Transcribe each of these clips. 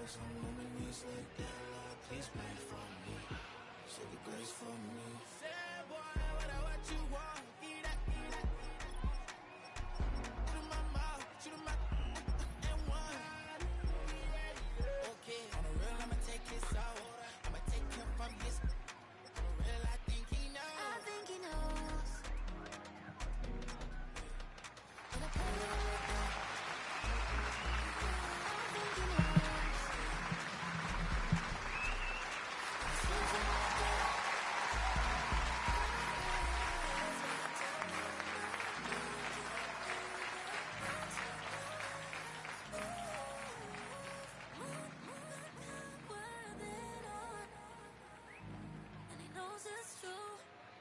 flex on my knees like that. Lord, please pray for me. Say the grace for me. Say, boy, what you want? Eat that, eat that. Shoot in my mouth, shoot in my and one. Okay, on the real, I'ma take his soul. I'ma take him from his. On the real, I think he knows. I think he knows. When I play with him like that, I think he knows. When I slip him like that. And he knows it's true. When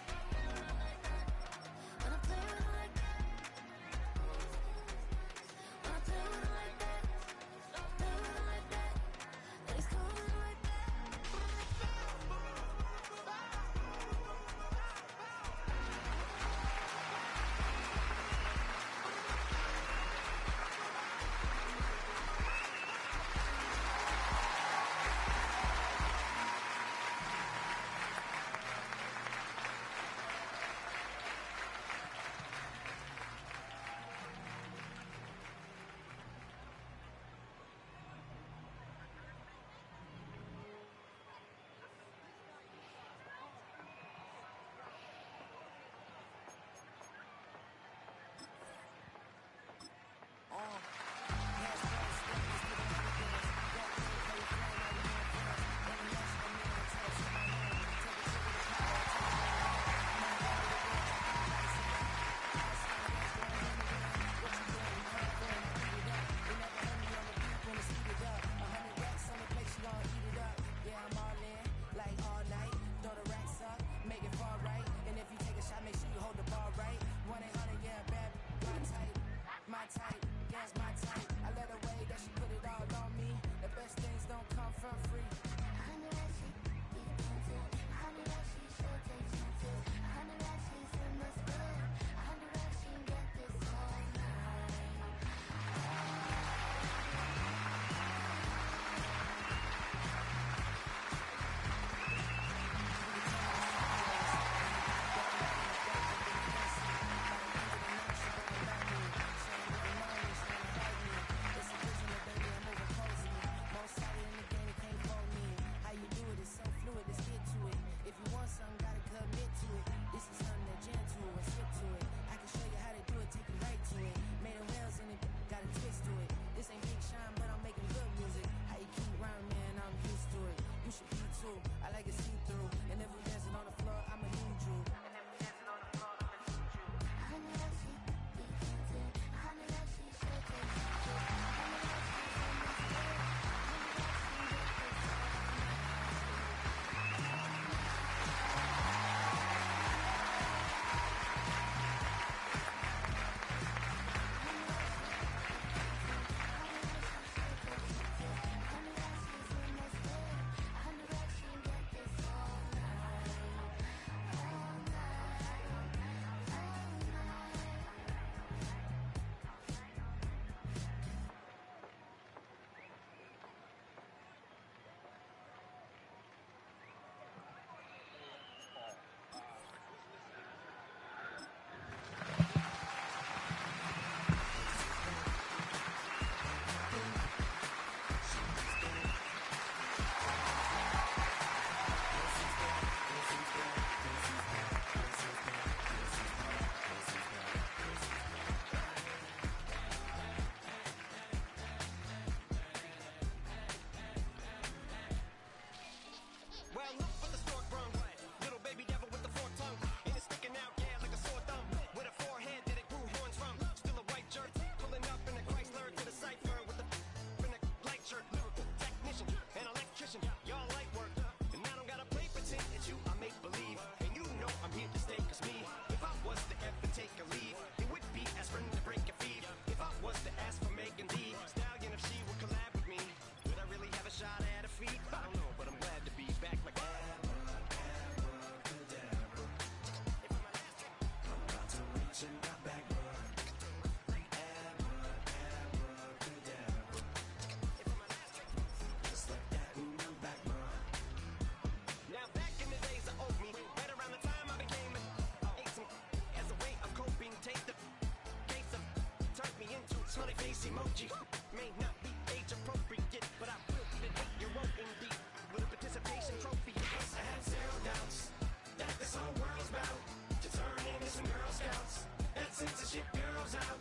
I play with him like that, when I play with him like that, play with him like that, and he's coming like that. OG. May not be age appropriate, but I will be an 8-year-old indeed with a participation trophy. Yes, I have zero doubts that this whole world's about to turn into some Girl Scouts. That censorship bureau's out.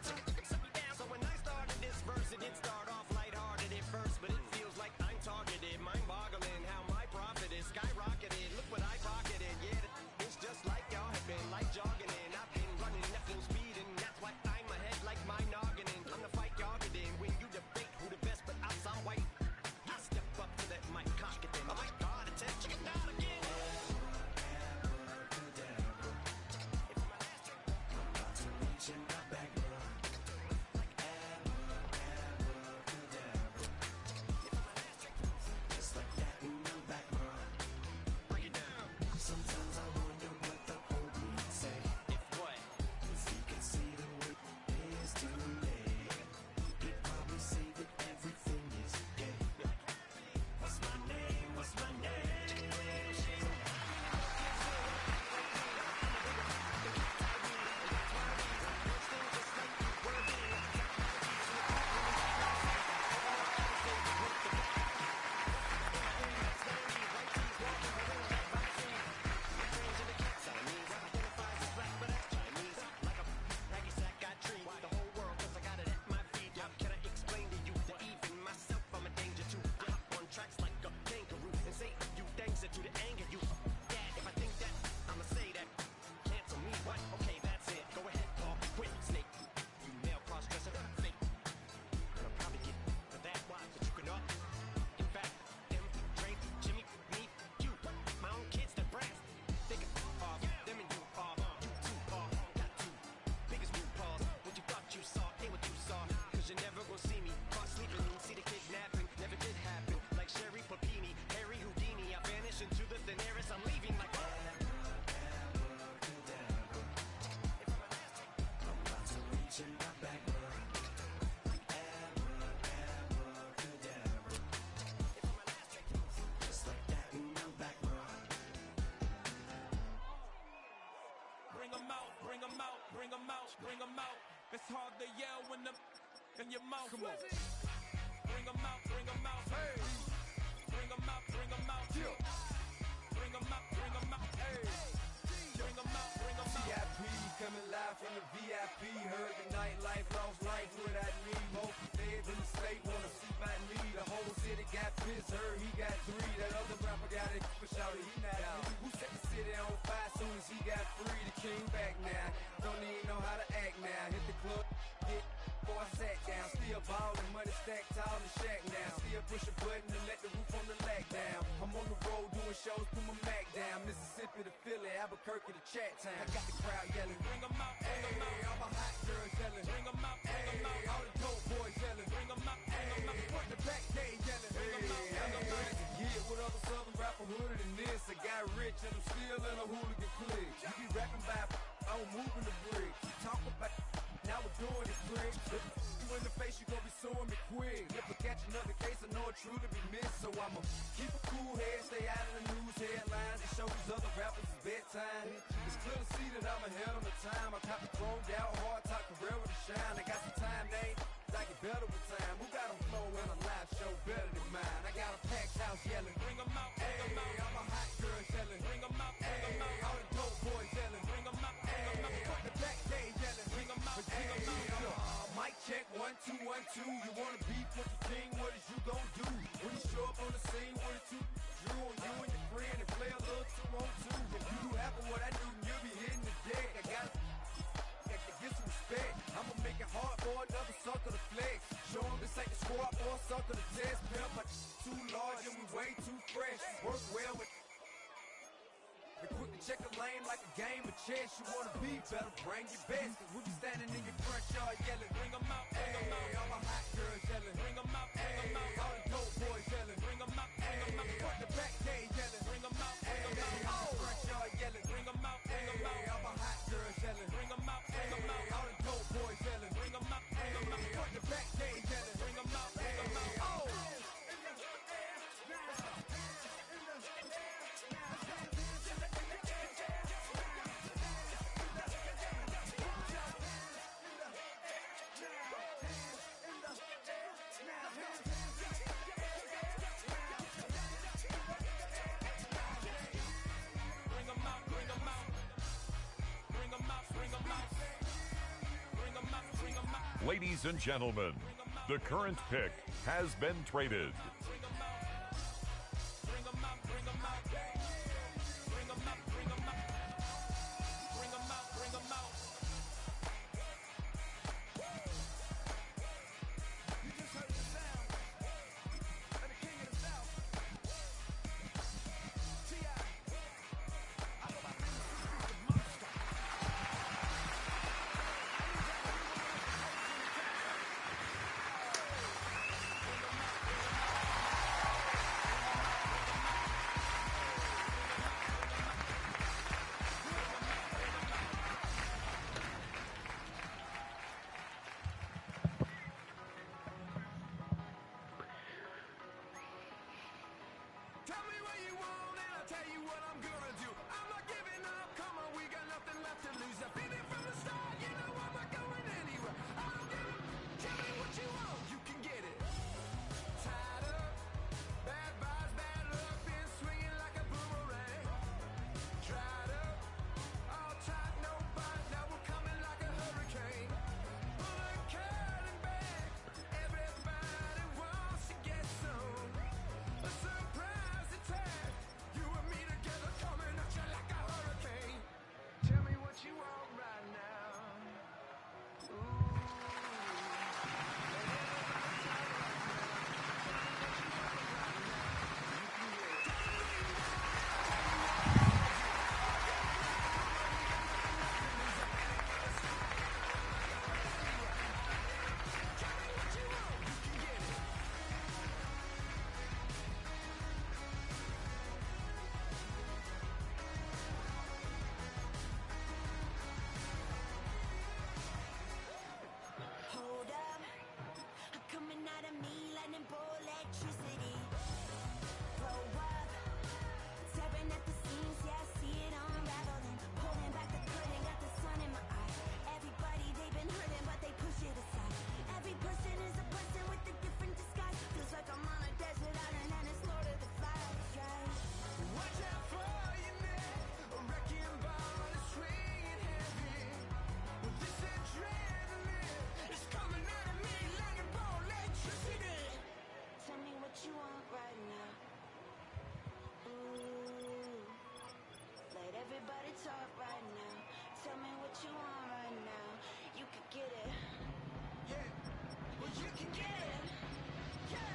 So when I started this verse, it did start off lighthearted at first, but it feels like I'm targeted. Mind-boggling how my profit is skyrocketed. Look what I pocketed. Yeah, it's just like y'all have been like jogging in. I've been running at full speed, and that's why I'm ahead like my noggin. I'm the fight y'all get in when you debate who the best, but I'm some white. I step up to that mic, cock it then. Oh my God, attention, chicken out again. Bring them out. It's hard to yell when them in your mouth. Come on. Bring them out. Hey. Bring them out. Bring them out. Bring them out. Hey. Bring them out. VIP coming live from the VIP. Heard the nightlife, lost life without me. Most feds in the state wanna see my me. The whole city got pissed. Heard he got 3. That other rapper got it for shouted he not out. Who set the city on fire soon as he got free? The king back now. Don't even know how to act now. Hit the club, hit before I sat down. Still ballin', money stacked tall in the shack now. Still push a button and let the roof on the lack down. I'm on the road doing shows, put my Mac down. Mississippi to Philly, Albuquerque to Chat Town. I got the crowd yelling, bring them out, bring them out. All my hot girls yelling, bring them out, bring them out. All the dope boys yelling, bring them out, bring them out. Front the back, they yelling, bring them out, bring them out. Yeah, what other southern rapper hooded than this? I got rich and I'm still in a hooligan clique. You be rapping by, I'm moving the brick. You talk about, now we're doing it quick. You in the face, you gon' be suing me quick. If I catch another case, I know it truly be missed. So I'ma keep a cool head, stay out of the news headlines, and show these other rappers it's bedtime. It's clear to see that I'm ahead on the time. I copy chromed out, hard talk, career with a shine. I got some time, they ain't like it better with time. Who got them flow in a live show better than mine? I got a packed house yelling, bring them out, bring them out. All my hot girls yelling, bring them out, bring them out. All the dope boys yelling, bring them out, bring them out. Front the back, they yelling, bring them out, bring them out. Mic check, 1, 2, 1, 2. You wanna beef with the king, what is you gon' do? When you show up on the scene with a 2, drew on you and your friend and play a little 2 on 2. If you do half of what I do, then you'll be hitting the deck. I gotta get some respect. I'ma make it hard for another sucker to flex. Show them this ain't the squad or a sucker to test. Pimp, but too large and we way too fresh. Work well with and quick to check a lane like a game of chess. You wanna be better, bring your best. Cause we be standing in your front yard yelling, bring them out, bring them out. All my hot girls yelling, bring them out, bring them out. All the dope boys yelling, bring them out, bring them out. Front the back, they yelling, bring them out, bring them out. All the front yard yelling, bring them out, bring them out. All my hot girls yelling, bring them out, bring them out. All the dope boys yelling, bring them out, bring them out. Front the back, they yelling, bring them out, bring them out. Oh! Ladies and gentlemen, the current pick has been traded. Tell me what you want and I'll tell you what I'm gonna do. I'm not giving up, come on, we got nothing left to lose. I've been here from the start, you know I'm not going anywhere. I don't give up, tell me what you want, you can get it. Tied up, bad vibes, bad luck, been swinging like a boomerang. Dried up, all tight, no bite, now we're coming like a hurricane. Bullet, cut, and bang, everybody wants to get some. A surprise attack, you and me together coming at you like a hurricane. Tell me what you want right now. Hold up, I'm coming out of me, lightning bolt electricity. Blow up, tearing at the seams, yeah, I see it unraveling. Pulling back the curtain, got the sun in my eye. Everybody, they've been hurting, but they push it aside. Every person is a person with a different disguise. Feels like I'm on a desert island and it's Lord of the Flies, right? Watch out for your neck, a wrecking ball is swinging heavy. Well, this adrenaline is coming out of me, lightning bolt electricity. Tell me what you want right now. Ooh, let everybody talk right now. Tell me what you want right now. You could get it. Yeah, well you can get it. Yeah,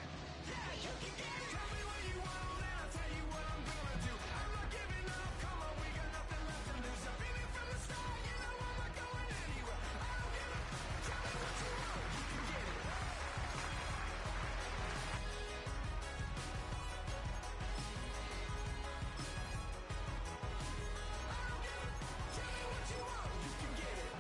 you can get it. Tell me what you want and I'll tell you what I'm gonna do. I'm not giving up, come on, we got nothing left to lose. I've been here from the start, you know I'm not going anywhere. I don't give up, tell me what you want, you can get it. Tell me what you want, you can get it.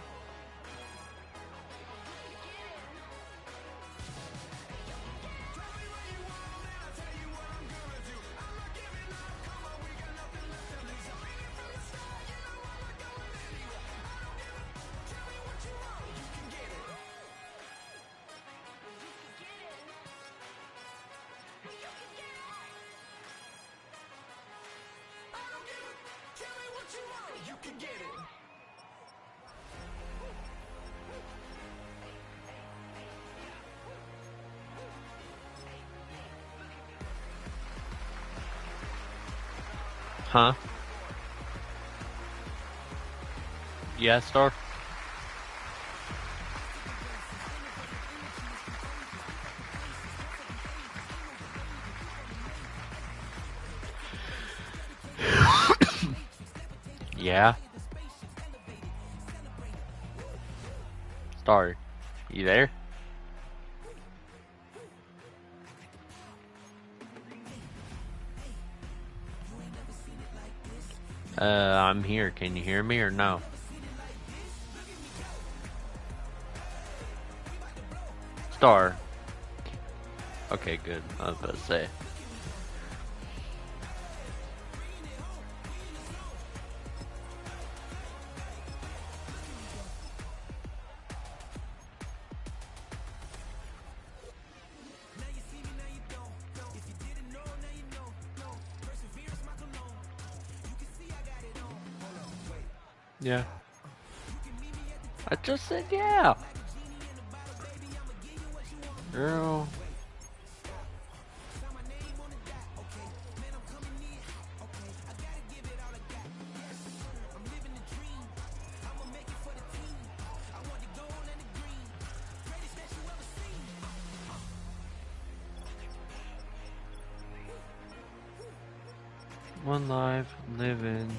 Tell me what you want and I'll tell you what I'm gonna do. I'm not giving up, come on, we got nothing left to lose. I've been here from the start, you know I'm not going anywhere. I don't give up, tell me what you want, you can get it. I don't give up, tell me what you want, you can get it. Huh? Yeah, Star? Yeah? Star, you there? I'm here. Can you hear me or no? Star. Okay, good. I was about to say. Yeah. I just said yeah. Girl. One life, living.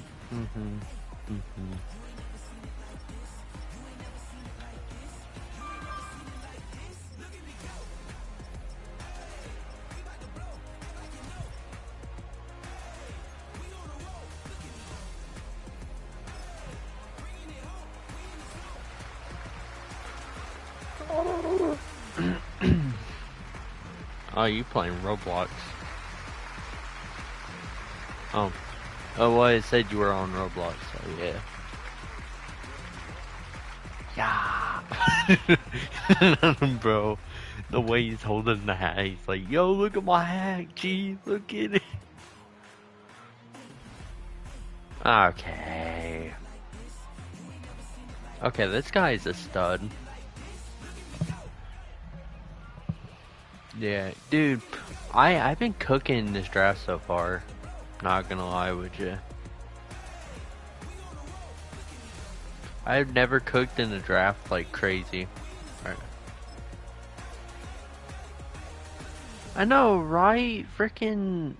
Oh, you playing Roblox? Oh. Oh, well, it said you were on Roblox, so yeah. Yeah. Bro, the way he's holding the hat, he's like, yo, look at my hat, G, look at it. Okay. Okay, this guy's a stud. Yeah, dude, I've been cooking this draft so far. Not gonna lie with you. I've never cooked in a draft like crazy. Right. I know, right? Freaking,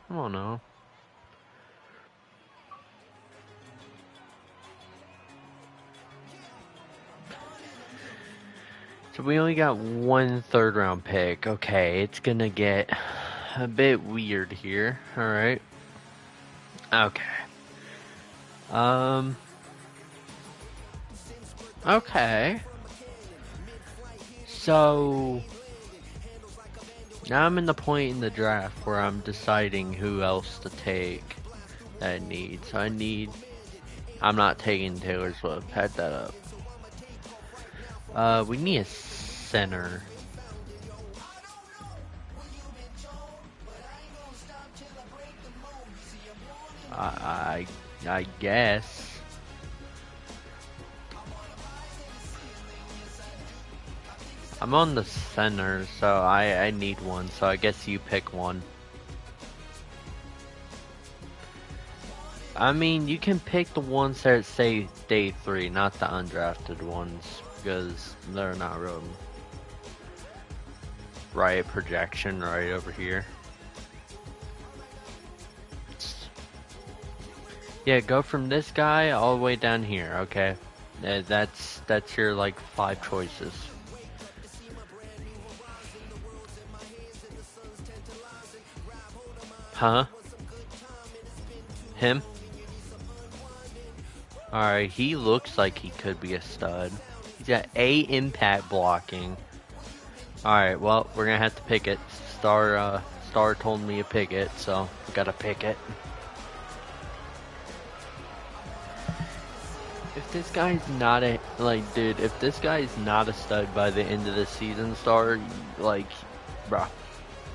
I don't know. So we only got one third round pick. Okay, it's gonna get a bit weird here. Alright. Okay. Okay. So now I'm in the point in the draft where I'm deciding who else to take that I need. So I'm not taking Taylor Swift. Head that up. We need a center. I guess. I'm on the center, so I need one. So I guess you pick one. I mean, you can pick the ones that say day 3, not the undrafted ones, because they're not real. Right projection right over here. Yeah, go from this guy all the way down here, okay? That's your like 5 choices. Huh? Him? Alright, he looks like he could be a stud. He's got A impact blocking. Alright, well, we're gonna have to pick it. Star told me to pick it, so we gotta pick it. If this guy's not a, like, dude, if this guy's not a stud by the end of the season, Star, like, bruh.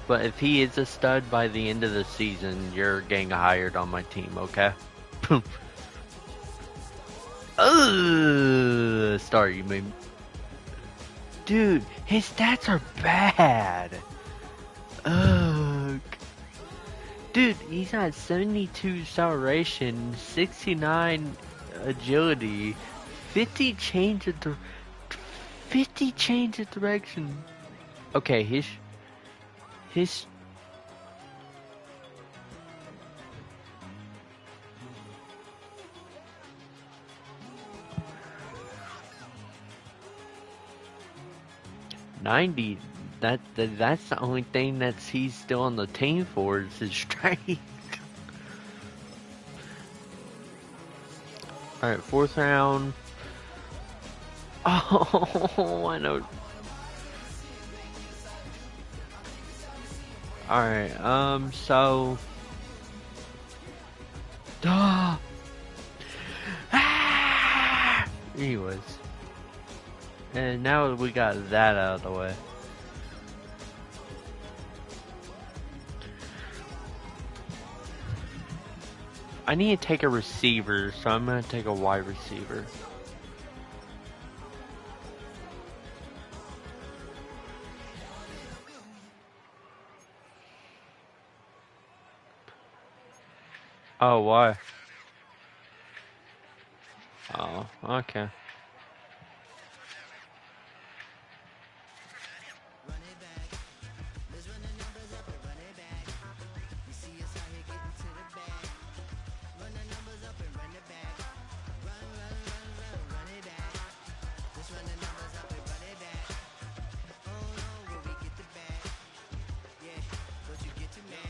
But if he is a stud by the end of the season, you're getting hired on my team, okay? Star, you made... Dude, his stats are bad. Ugh. Dude, he's got 72 acceleration, 69 agility, 50 change of direction. Okay, his 90. That's the only thing he's still on the team for is his strength. All right, 4th round. Oh, I know. All right, so. Anyways. And now we got that out of the way. I need to take a receiver, so I'm going to take a wide receiver. Oh, why? Oh, okay.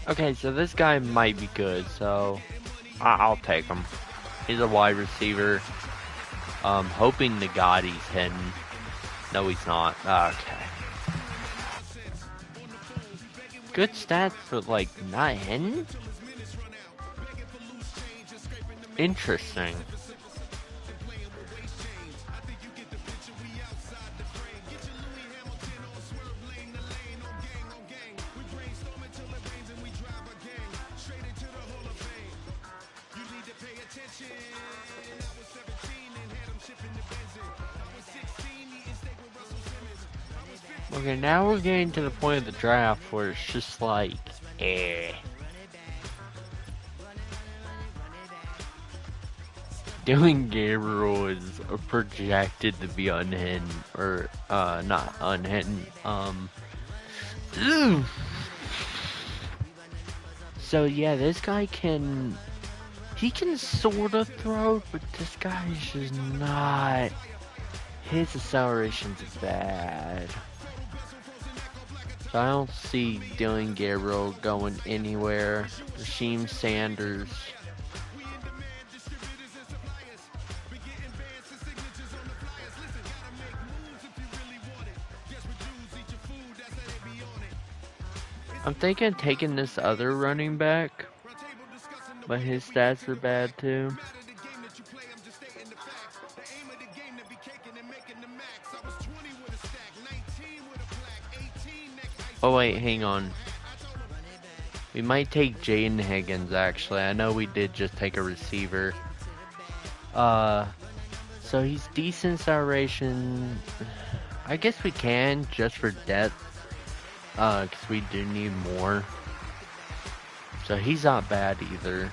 Okay, so this guy might be good, so I'll take him. He's a wide receiver. Hoping to God he's hidden. No, he's not. Okay. Good stats, but like not hidden? Interesting. Okay, now we're getting to the point of the draft where it's just like, eh. Dylan Gabriel is projected to be unhidden, or, not unhidden, So yeah, this guy he can sort of throw, but this guy's just not, his acceleration's bad. So I don't see Dylan Gabriel going anywhere. Rasheem Sanders. I'm thinking of taking this other running back, but his stats are bad too. Oh wait, hang on. We might take Jaden Higgins actually. I know we did just take a receiver. So he's decent acceleration. I guess we can just for depth. Cause we do need more. So he's not bad either.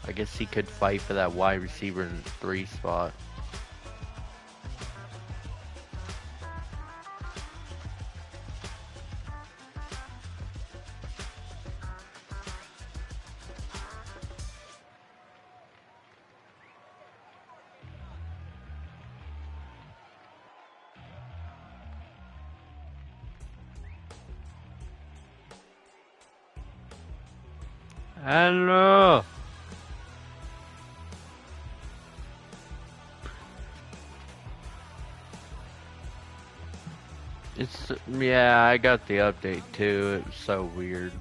I guess he could fight for that wide receiver in the 3 spot. Hello. Yeah, I got the update too. It was so weird.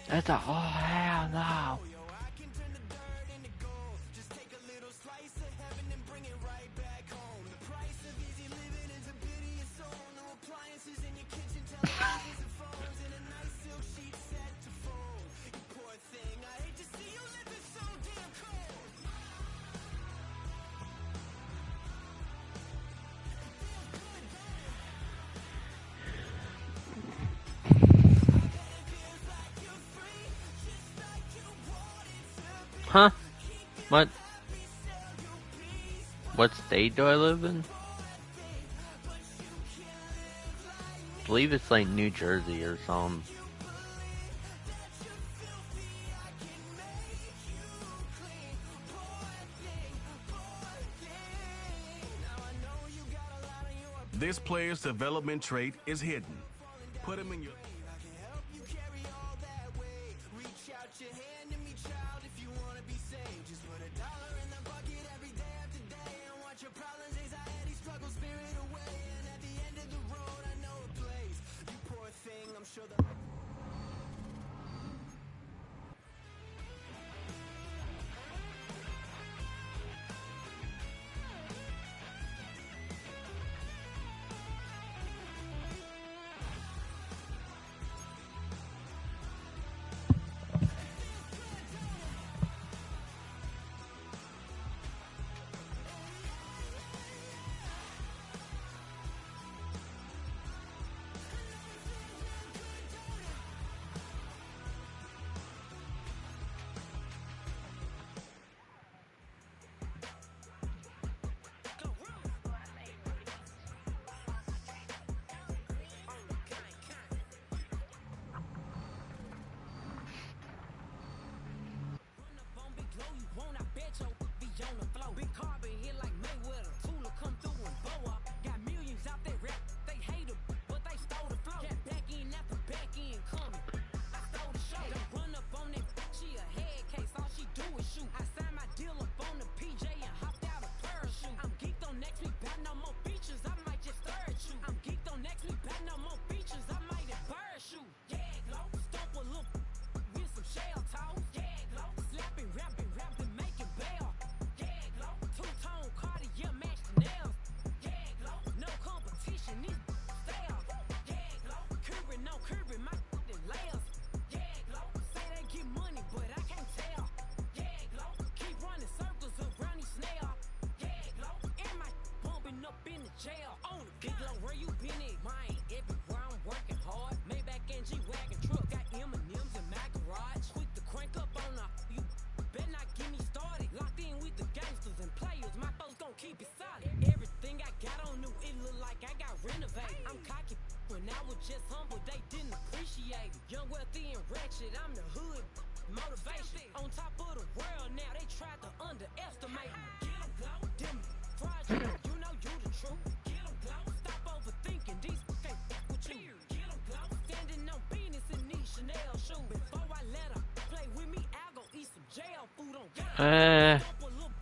That's a hell no. Huh? What? What state do I live in? I believe it's like New Jersey or something. This player's development trait is hidden. Put him in your...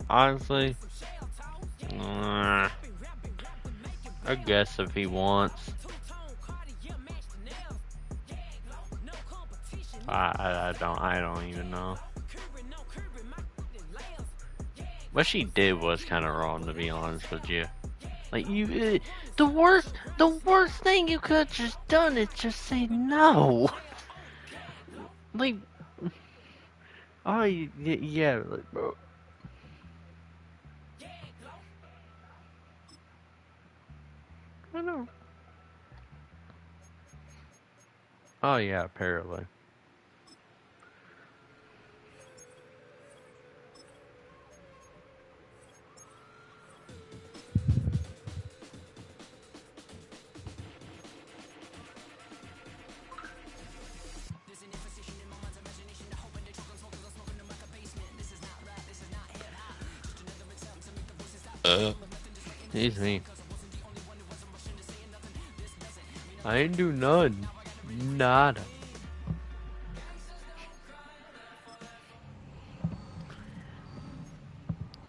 Honestly, I guess if he wants. I don't even know. What she did was kind of wrong, to be honest with you. Like the worst thing you could have just done is just say no. Like, oh yeah, like, bro. I know. Oh yeah, apparently. Excuse me. I ain't do none. Nada.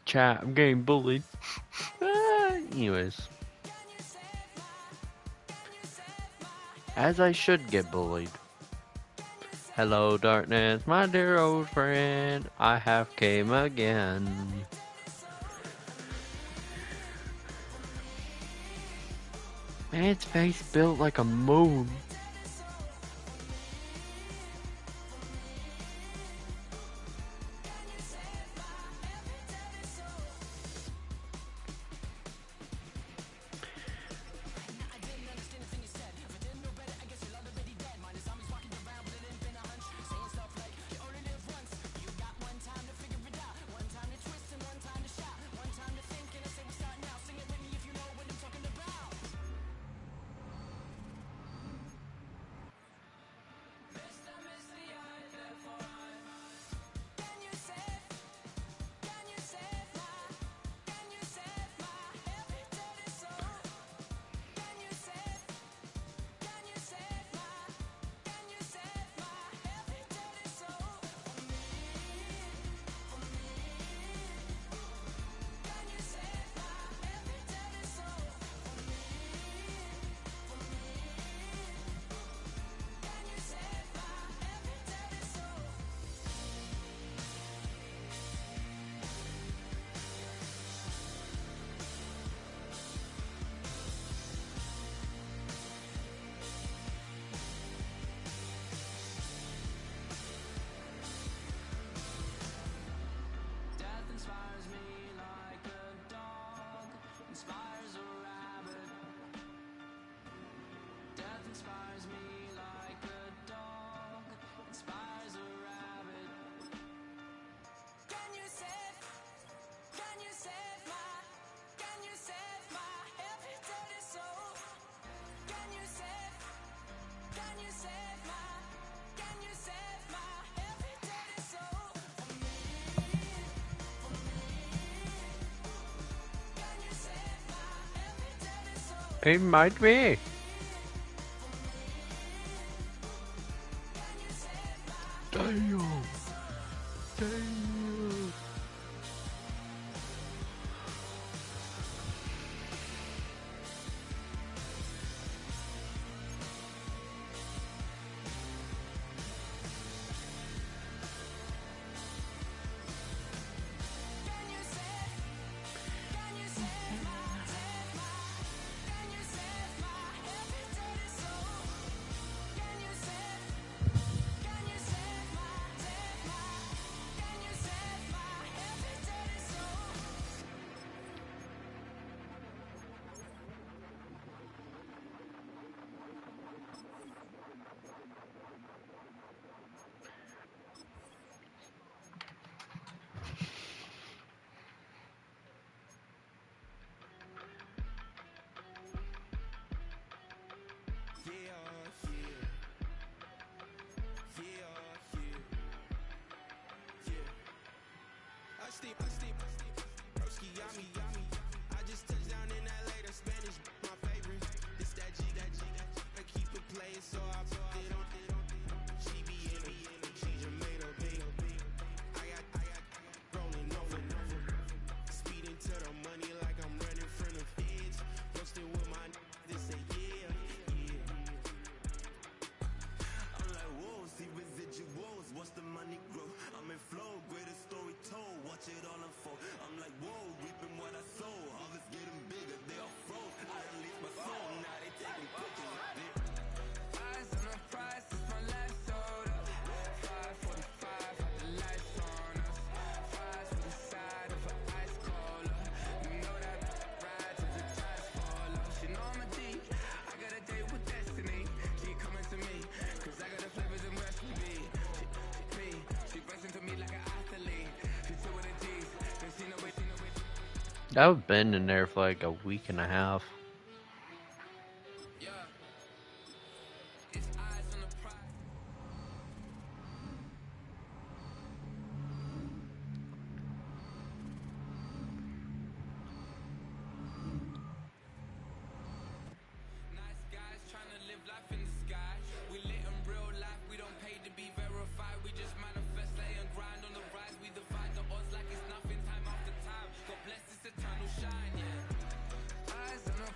Chat, I'm getting bullied. Anyways. As I should get bullied. Hello, darkness, my dear old friend. I have came again. Man's face built like a moon. It might be. Damn. Damn. I just touched down in LA, the Spanish, my favorite. This that G, I keep it playing, so I put it on. She be in it, she just made a big. I got rolling over. Speeding to the money like I'm running from the feds. Posting with my they say yeah. I'm like, whoa, see residuals, watch the money grow. I'm in flow, greatest story told, watch it all unfold. I'm like, whoa, reaping what I sow. Harvest getting bigger, they all froze. I release my soul, now they taking pictures of it. Eyes on the prize, it's my last soda. 5:45, had the lights on us. Fries to the side of an ice cola. You know that ride till the tires fall off. She know I'm a D, I got a date with destiny. She coming to me, cause I got the flavors and recipe. She pressing to me like an athlete. She two with the G's, then she know it. I've been in there for like a week and a half. Yeah. It's eyes on the prize. Nice guys trying to live life in the sky. We lit in real life, we don't pay to be verified. We just manifest, lay and grind on the rise. We defy the odds like it's nothing, time after time. God bless this eternal shine, yeah. Eyes on the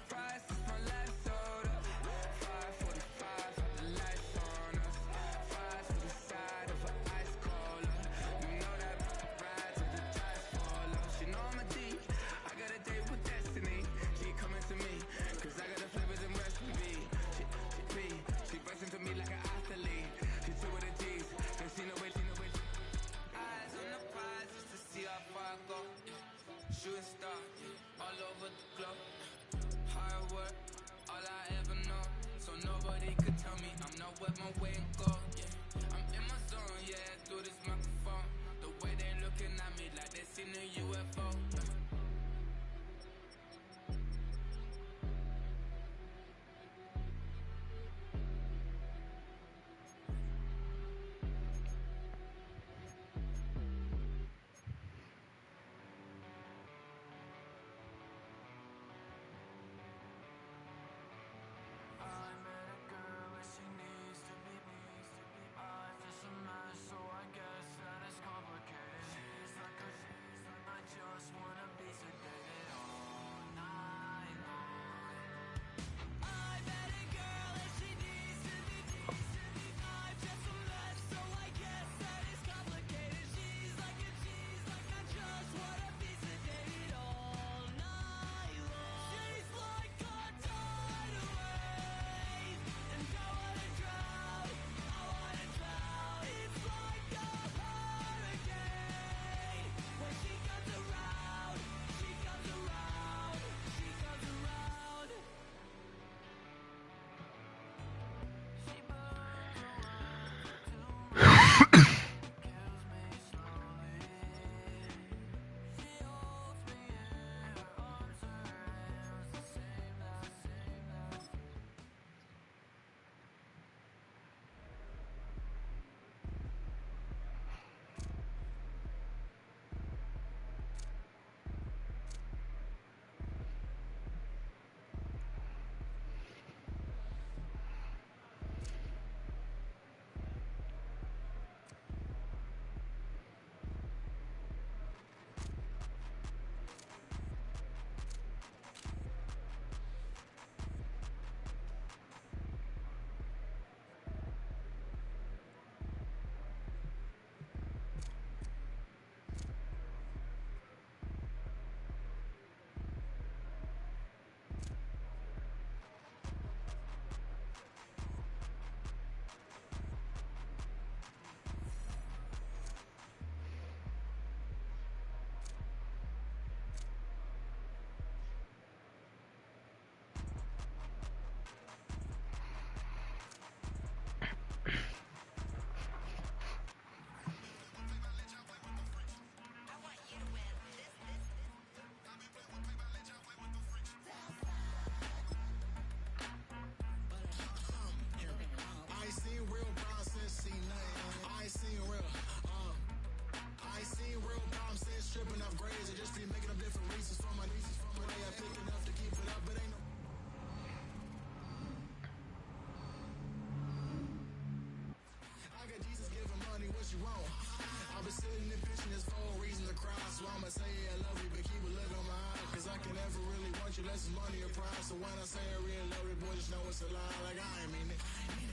sitting and pitching this for a reason to cry. So I'ma say I love you, but keep a look on my eye. Cause I can never really want you less than money or pride. So when I say I really love you, boy, just know it's a lie. Like I ain't mean it,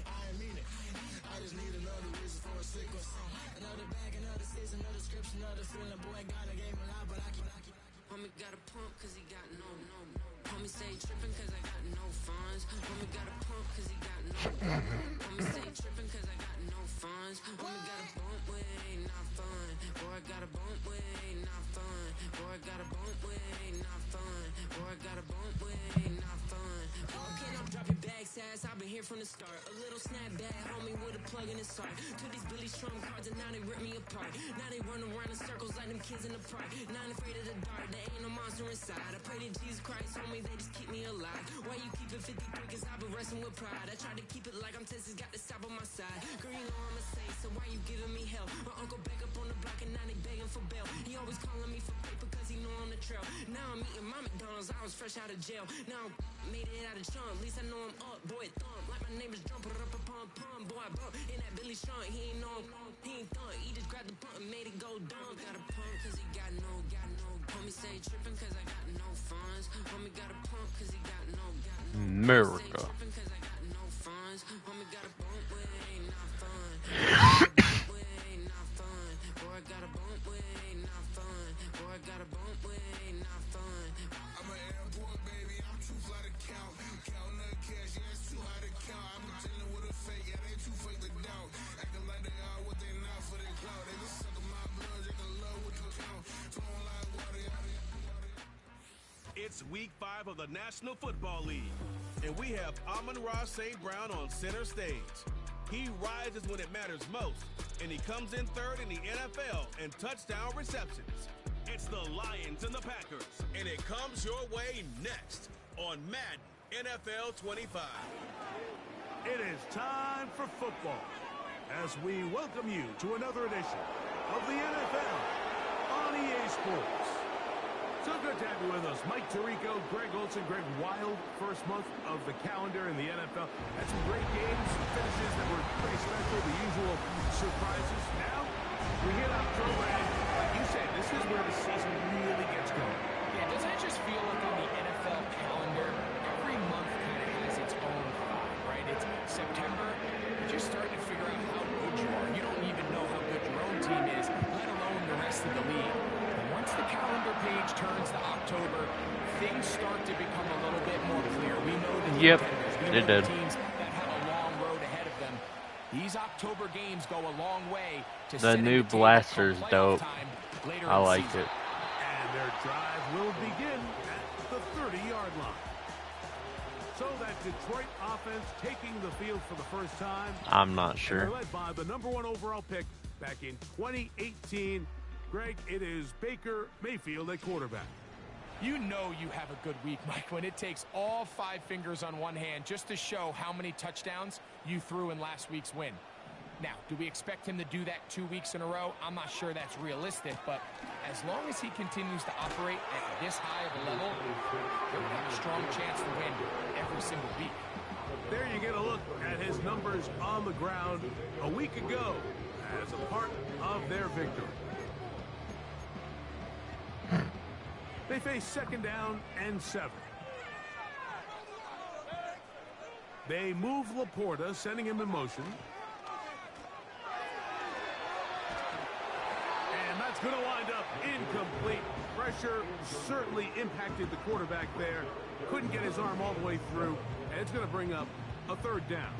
I ain't mean it. I just need another reason for a sickle song. Another bag, another season, another description, another feeling. Boy, God, I gave a lot, but I keep. Homie got a pump cause he got no. Homie stay tripping cause I got no funds. Homie got a pump cause he got no. Homie stay tripping cause I got no funds. Homie got a bump with it, ain't not fun. Boy, I got a bump with it, ain't not fun. Boy, I got a bump with it, ain't not fun. Boy, I got a bump with it, ain't not fun. Okay, now drop your bag, sass. I've been here from the start. A little snapback, homie, with a plug in his heart. Took these Billy Strum cards and now they rip me apart. Now they run around in circles like them kids in the park. Not afraid of the dark, there ain't no monster inside. I pray to Jesus Christ, homie, they just keep me alive. Why you keep it 53? Cause I've been wrestling with pride. I try to keep it like I'm Texas, got the South on my side. Girl, you know I'm a saint, so why you giving me hell? My uncle back up on the block and now they begging for bail. He always calling me for paper cause he know I'm the trail. Now I'm eating my McDonald's, I was fresh out of jail. Now I made it out of chunk, at least I know I'm up. Boy, thump, like my name is Jumper up a pump pump. Boy, I bump in that Billy Sean, he ain't know he ain't thump. He just grabbed the pump and made it go dumb. Got a pump cause he got no. Homie stay tripping cause I got no funds. Homie got a pump cause he got no. America. Stay tripping cause I got no funds. Homie got a bump with it, ain't not fun. Boy, I got a bump with it, ain't not fun. Boy, I got a bump with it, ain't not fun. I'm an airport baby, I'm too fly to count. Counting the cash, yeah, it's too high to count. I'm pretending with a fake, yeah, they too fake to doubt. Acting like they are what they not for their clout. They just sucking my blood, they can love what you count. Flowing like water. It's week 5 of the National Football League, and we have Amon-Ra St. Brown on center stage. He rises when it matters most, and he comes in third in the NFL in touchdown receptions. It's the Lions and the Packers, and it comes your way next on Madden NFL 25. It is time for football as we welcome you to another edition of the NFL on EA Sports. So good to have you with us. Mike Tirico, Greg Olson, Greg Wild, first month of the calendar in the NFL. Had some great games, some finishes that were pretty special, the usual surprises. Now, we hit October, and like you said, this is where the season really gets going. Yeah, doesn't it just feel like on the NFL calendar, every month kind of has its own vibe, right? It's September, you're just starting to figure out how good you are. You don't even know how good your own team is, let alone the rest of the league. Once the calendar page turns to October, things start to become a little bit more clear. We know the teams that have a long road ahead of them. These October games go a long way to the new blaster's dope. I like it. And their drive will begin at the 30-yard line. So that Detroit offense taking the field for the first time. I'm not sure. They're led by the #1 overall pick back in 2018. Greg, it is Baker Mayfield at quarterback. You know you have a good week, Mike, when it takes all 5 fingers on one hand just to show how many touchdowns you threw in last week's win. Now, do we expect him to do that 2 weeks in a row? I'm not sure that's realistic, but as long as he continues to operate at this high of a level, he'll have a strong chance to win every single week. There you get a look at his numbers on the ground a week ago as a part of their victory. They face 2nd down and 7. They move Laporta, sending him in motion. And that's going to wind up incomplete. Pressure certainly impacted the quarterback there. Couldn't get his arm all the way through. And it's going to bring up a 3rd down.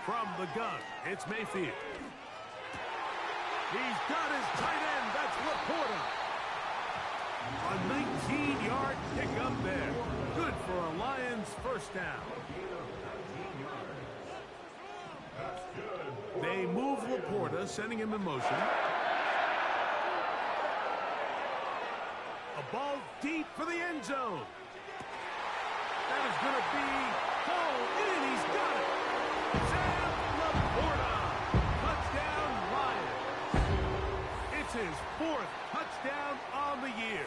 From the gun, it's Mayfield. He's got his tight end. That's Laporta. A 19-yard pickup there. Good for a Lions first down. They move Laporta, sending him in motion. A ball deep for the end zone. That is going to be hauled in. He's got it. Sam Laporta. Touchdown, Lions. It's his 4th touchdown on the year.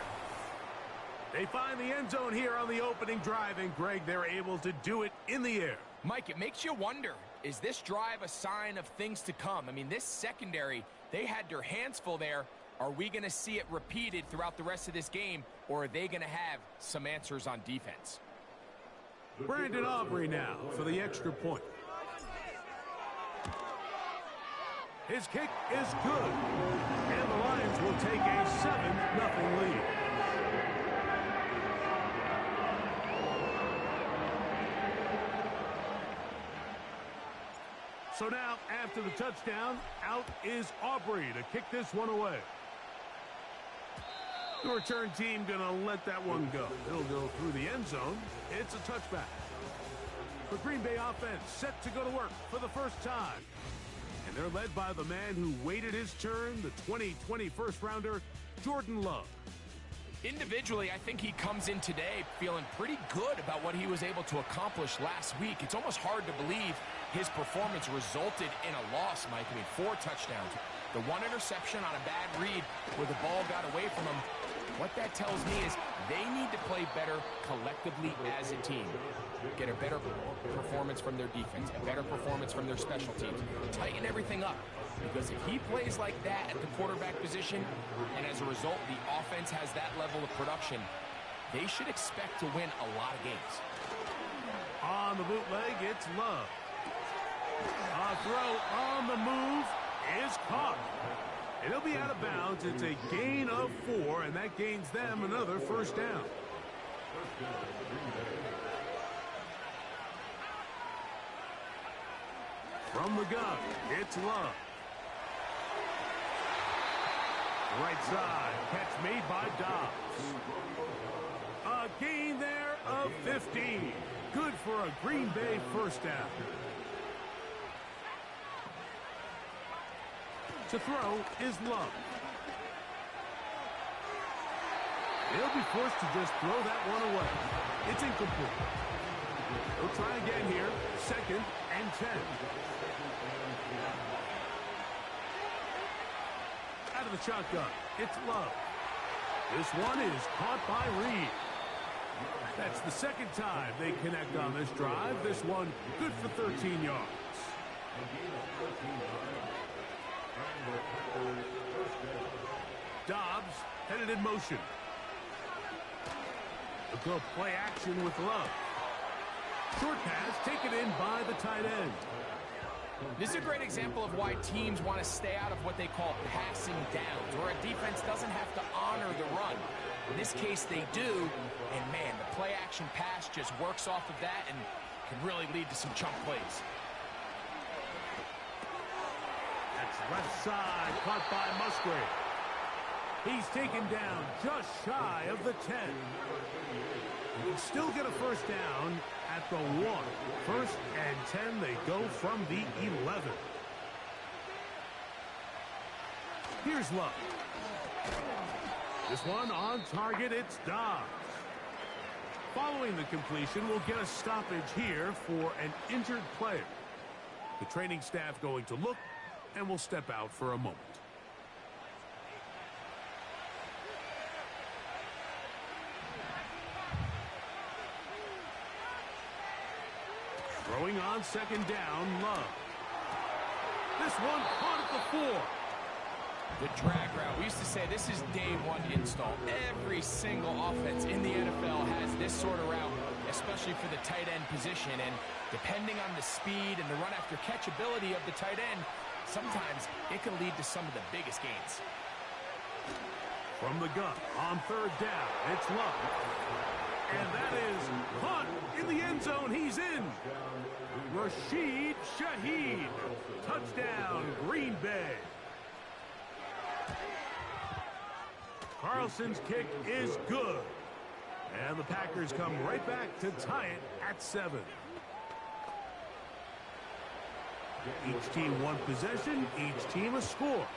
They find the end zone here on the opening drive, and Greg, they're able to do it in the air. Mike, it makes you wonder, is this drive a sign of things to come? I mean, this secondary, they had their hands full there. Are we going to see it repeated throughout the rest of this game, or are they going to have some answers on defense? Brandon Aubrey now for the extra point. His kick is good, and the Lions will take a 7-0 lead. So now, after the touchdown, out is Aubrey to kick this one away. The return team going to let that one go. It'll go through the end zone. It's a touchback. The Green Bay offense set to go to work for the first time. And they're led by the man who waited his turn, the 2020 first-rounder, Jordan Love. Individually, I think he comes in today feeling pretty good about what he was able to accomplish last week. It's almost hard to believe his performance resulted in a loss, Mike. I mean, 4 touchdowns. The 1 interception on a bad read where the ball got away from him. What that tells me is they need to play better collectively as a team. Get a better performance from their defense, a better performance from their special teams. Tighten everything up. Because if he plays like that at the quarterback position, and as a result the offense has that level of production, they should expect to win a lot of games. On the bootleg, it's Love. A throw on the move is caught. And he'll be out of bounds. It's a gain of 4, and that gains them another first down. From the gun, it's Love. Right side, catch made by Dobbs. A gain there of 15. Good for a Green Bay first down. To throw is Love. He'll be forced to just throw that one away. It's incomplete. He'll try again here. 2nd and 10. Out of the shotgun, it's Love. This one is caught by Reed. That's the 2nd time they connect on this drive. This one good for 13 yards. Dobbs headed in motion. They'll go play action with Love. Short pass taken in by the tight end. This is a great example of why teams want to stay out of what they call passing downs, where a defense doesn't have to honor the run. In this case, they do, and man, the play-action pass just works off of that and can really lead to some chunk plays. That's left side, caught by Musgrave. He's taken down just shy of the 10. He can still get a first down at the 1. 1st and 10, they go from the 11. Here's Love. This one on target, it's Dobbs. Following the completion, we'll get a stoppage here for an injured player. The training staff going to look, and will step out for a moment. Throwing on 2nd down, Love. This one caught at the 4. The drag route. We used to say this is day 1 install. Every single offense in the NFL has this sort of route, especially for the tight end position. And depending on the speed and the run after catch ability of the tight end, sometimes it can lead to some of the biggest gains. From the gun on 3rd down, it's Love. And that is caught in the end zone. He's in. Rashid Shaheed. Touchdown, Green Bay. Carlson's kick is good. And the Packers come right back to tie it at 7. Each team one possession, each team a score.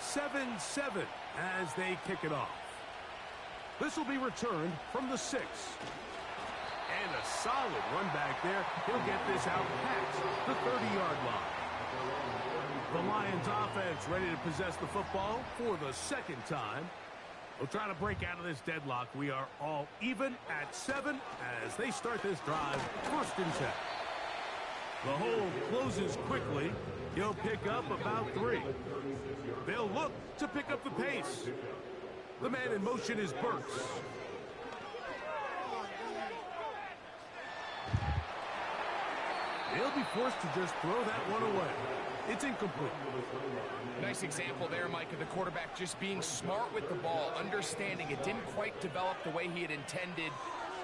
7-7 as they kick it off. This will be returned from the 6. And a solid run back there. He'll get this out past the 30-yard line. The Lions offense ready to possess the football for the second time. We'll try to break out of this deadlock. We are all even at 7 as they start this drive. 1st and 10. The hole closes quickly. He'll pick up about 3. They'll look to pick up the pace. The man in motion is Burks. They'll be forced to just throw that one away. It's incomplete. Nice example there, Mike, of the quarterback just being smart with the ball, understanding it didn't quite develop the way he had intended.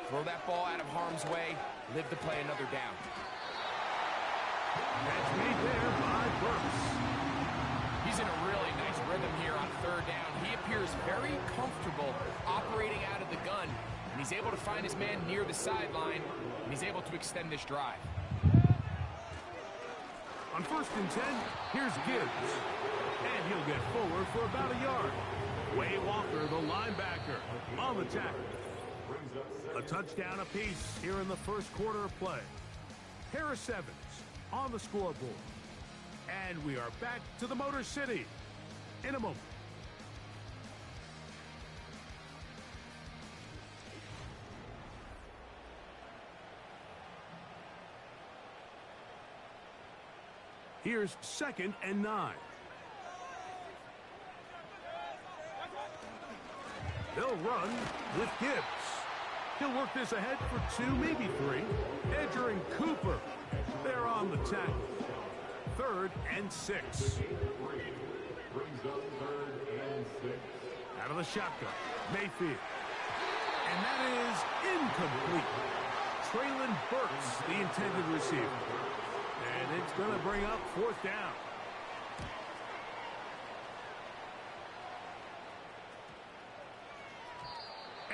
Throw that ball out of harm's way, live to play another down. That's made there by Burks. He's in a really nice rhythm here on 3rd down. He appears very comfortable operating out of the gun, and he's able to find his man near the sideline, and he's able to extend this drive. On 1st and 10, here's Gibbs. And he'll get forward for about a yard. Way Walker, the linebacker, on the tackle. A touchdown apiece here in the first quarter of play. Harris Evans on the scoreboard. And we are back to the Motor City in a moment. Here's 2nd and 9. They'll run with Gibbs. He'll work this ahead for 2, maybe 3. Edger and Cooper. They're on the tackle. 3rd and 6. Out of the shotgun. Mayfield. And that is incomplete. Traylon Burks, the intended receiver. And it's going to bring up 4th down.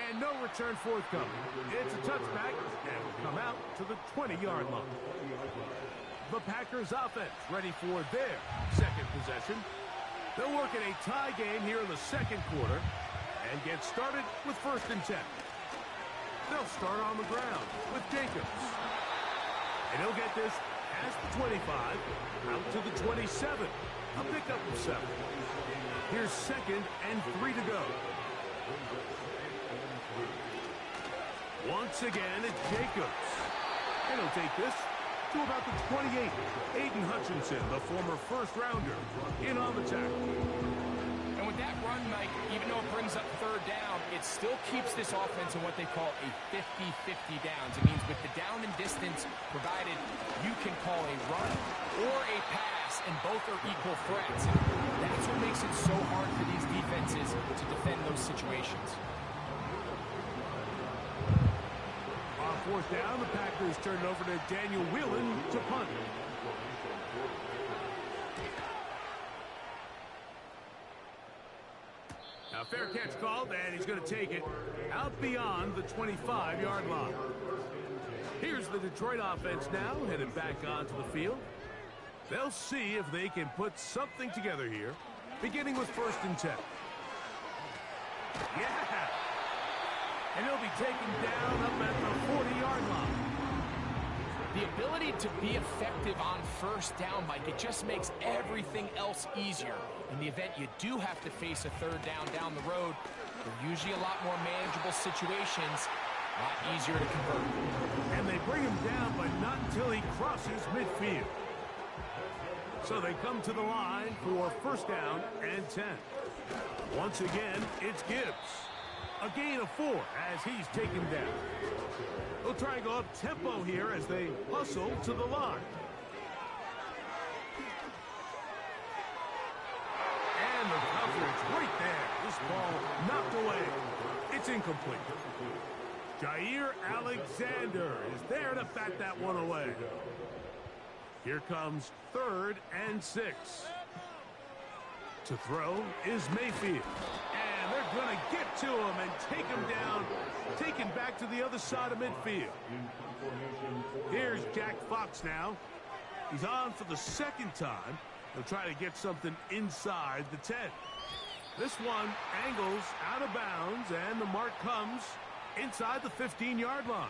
And no return forthcoming. It's a touchback and will come out to the 20-yard line. The Packers offense ready for their second possession. They'll work in a tie game here in the second quarter and get started with 1st and 10. They'll start on the ground with Jacobs. And he'll get this past the 25, out to the 27. A pickup of 7. Here's 2nd and 3 to go. Once again, it's Jacobs. And he'll take this to about the 28. Aiden Hutchinson, the former first-rounder, in on the tackle. And with that run, Mike, even though it brings up 3rd down, it still keeps this offense in what they call a 50-50 downs. It means with the down and distance provided, you can call a run or a pass, and both are equal threats. And that's what makes it so hard for these defenses to defend those situations. On 4th down, the Packers turn it over to Daniel Whelan to punt. Now, fair catch called, and he's going to take it out beyond the 25-yard line. Here's the Detroit offense now, headed back onto the field. They'll see if they can put something together here, beginning with 1st and 10. Yeah! And he'll be taken down up at the 40-yard line. The ability to be effective on 1st down, Mike, it just makes everything else easier. In the event you do have to face a 3rd down the road, they're usually a lot more manageable situations, a lot easier to convert. And they bring him down, but not until he crosses midfield. So they come to the line for 1st down and 10. Once again, it's Gibbs. A gain of 4 as he's taken down. They'll try and go up tempo here as they hustle to the line. And the coverage right there. This ball knocked away. It's incomplete. Jair Alexander is there to bat that one away. Here comes 3rd and 6. To throw is Mayfield. And they're going to get to him and take him down. Taken back to the other side of midfield. Here's Jack Fox now. He's on for the 2nd time. He'll try to get something inside the 10. This one angles out of bounds, and the mark comes inside the 15-yard line.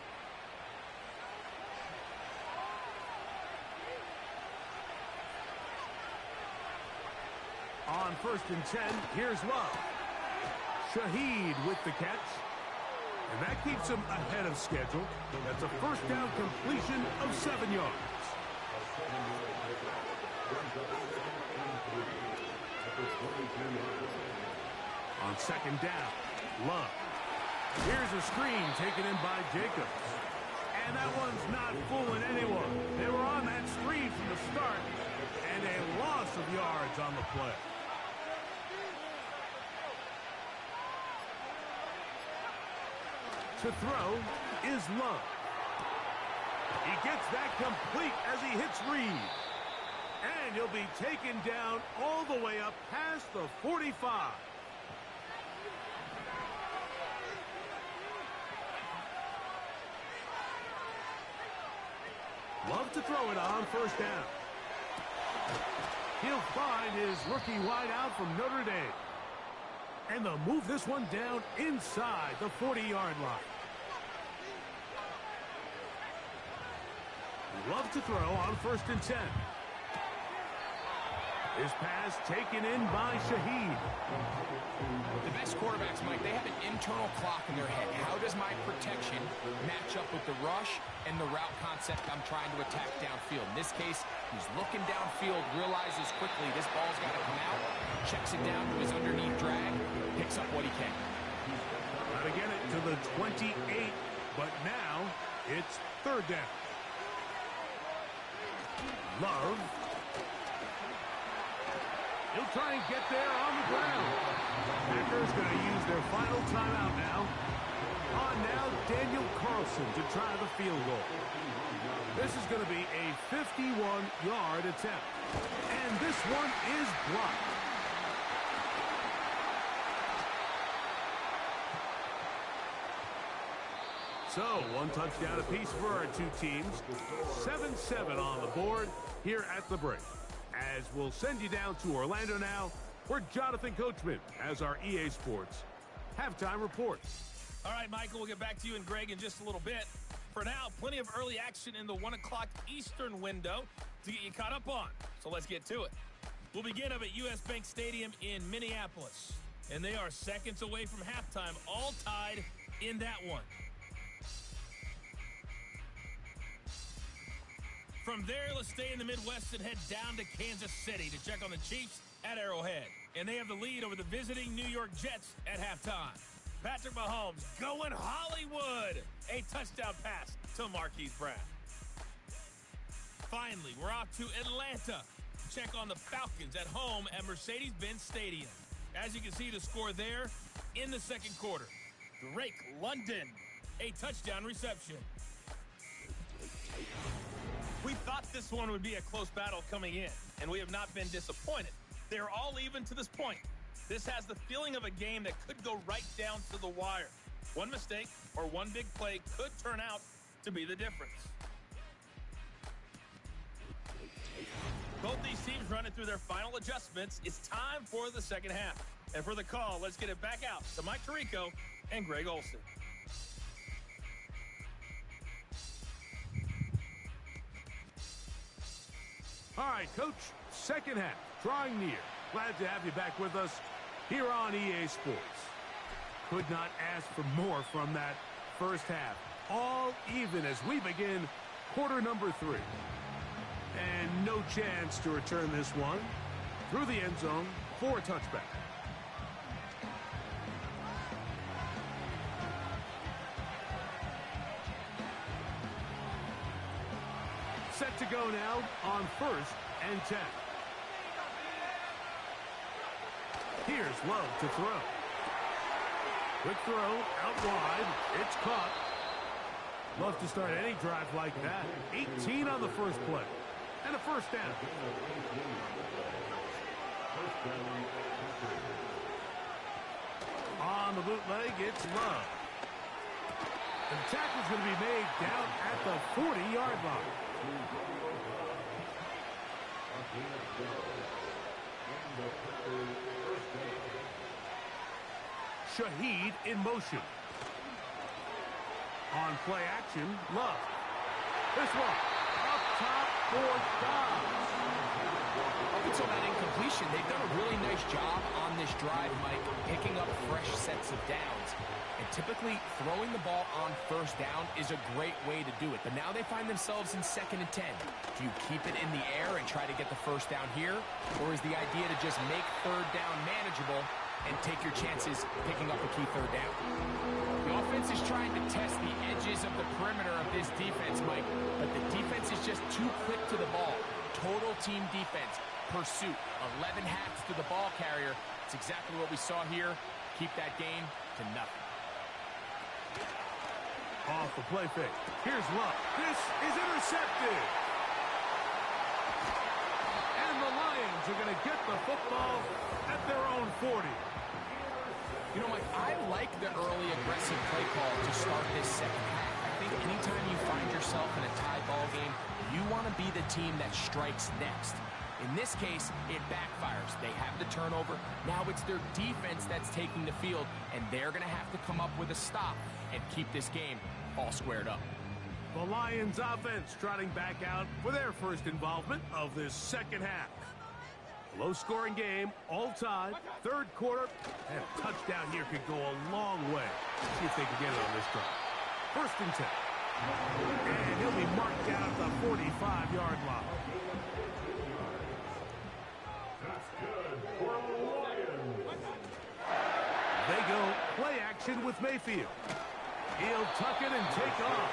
On 1st and 10, here's Love. Shaheed with the catch. And that keeps him ahead of schedule. That's a first down completion of 7 yards. On 2nd down, Love. Here's a screen taken in by Jacobs. And that one's not fooling anyone. They were on that screen from the start, and a loss of yards on the play. To throw is Love. He gets that complete as he hits Reed. And he'll be taken down all the way up past the 45. Love to throw it on 1st down. He'll find his rookie wideout from Notre Dame. And they'll move this one down inside the 40-yard line. Love to throw on 1st and 10. His pass taken in by Shaheed. The best quarterbacks, Mike, they have an internal clock in their head. How does my protection match up with the rush and the route concept I'm trying to attack downfield? In this case, he's looking downfield, realizes quickly this ball's got to come out, checks it down to his underneath drag, picks up what he can. Got to get it to the 28, but now it's 3rd down. Love. He'll try and get there on the ground. Packers going to use their final timeout now. On now, Daniel Carlson to try the field goal. This is going to be a 51-yard attempt. And this one is blocked. So, 1 touchdown apiece for our two teams. 7-7 on the board here at the break. As we'll send you down to Orlando now, where Jonathan Coachman has our EA Sports halftime report. All right, Michael, we'll get back to you and Greg in just a little bit. For now, plenty of early action in the 1 o'clock Eastern window to get you caught up on. So let's get to it. We'll begin up at U.S. Bank Stadium in Minneapolis. And they are seconds away from halftime, all tied in that one. From there, let's stay in the Midwest and head down to Kansas City to check on the Chiefs at Arrowhead. And they have the lead over the visiting New York Jets at halftime. Patrick Mahomes going Hollywood. A touchdown pass to Marquise Brown. Finally, we're off to Atlanta to check on the Falcons at home at Mercedes-Benz Stadium. As you can see, the score there in the 2nd quarter. Drake London, a touchdown reception. We thought this one would be a close battle coming in, and we have not been disappointed. They're all even to this point. This has the feeling of a game that could go right down to the wire. One mistake or one big play could turn out to be the difference. Both these teams running through their final adjustments. It's time for the 2nd half. And for the call, let's get it back out to Mike Tirico and Greg Olson. All right, Coach, 2nd half, drawing near. Glad to have you back with us here on EA Sports. Could not ask for more from that 1st half. All even as we begin quarter number 3. And no chance to return this one through the end zone for a touchback. Set to go now on 1st and 10. Here's Love to throw. Quick throw out wide. It's caught. Love to start any drive like that. 18 on the first play. And a 1st down. On the bootleg, it's Love. And the tackle's going to be made down at the 40-yard line. Shaheed in motion. On play action, Love. This one, up top for Dobbs. Up until that incompletion, they've done a really nice job on this drive, Mike, picking up fresh sets of downs. And typically, throwing the ball on first down is a great way to do it. But now they find themselves in 2nd and 10. Do you keep it in the air and try to get the first down here? Or is the idea to just make 3rd down manageable and take your chances picking up a key 3rd down? The offense is trying to test the edges of the perimeter of this defense, Mike. But the defense is just too quick to the ball. Total team defense, pursuit, 11 hats to the ball carrier. It's exactly what we saw here. Keep that game to nothing. Off the play fake. Here's Love. This is intercepted. And the Lions are going to get the football at their own 40. You know, Mike, I like the early aggressive play call to start this second half. I think anytime you find yourself in a tie ball game, you want to be the team that strikes next. In this case, it backfires. They have the turnover. Now it's their defense that's taking the field, and they're going to have to come up with a stop and keep this game all squared up. The Lions offense trotting back out for their first involvement of this second half. Low-scoring game, all tied, 3rd quarter, and a touchdown here could go a long way. See if they can get it on this drive. 1st and 10. And he'll be marked down at the 45-yard line. They go play action with Mayfield. He'll tuck it and take off.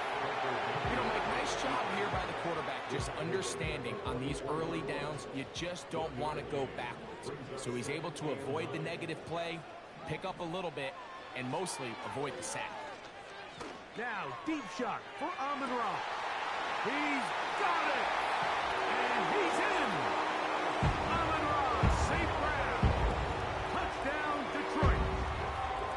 You know, Mike, nice job here by the quarterback, just understanding on these early downs, you just don't want to go backwards. So he's able to avoid the negative play, pick up a little bit, and mostly avoid the sack. Now, deep shot for Amon-Ra. He's got it! And he's in! Amon-Ra, safe ground. Touchdown, Detroit.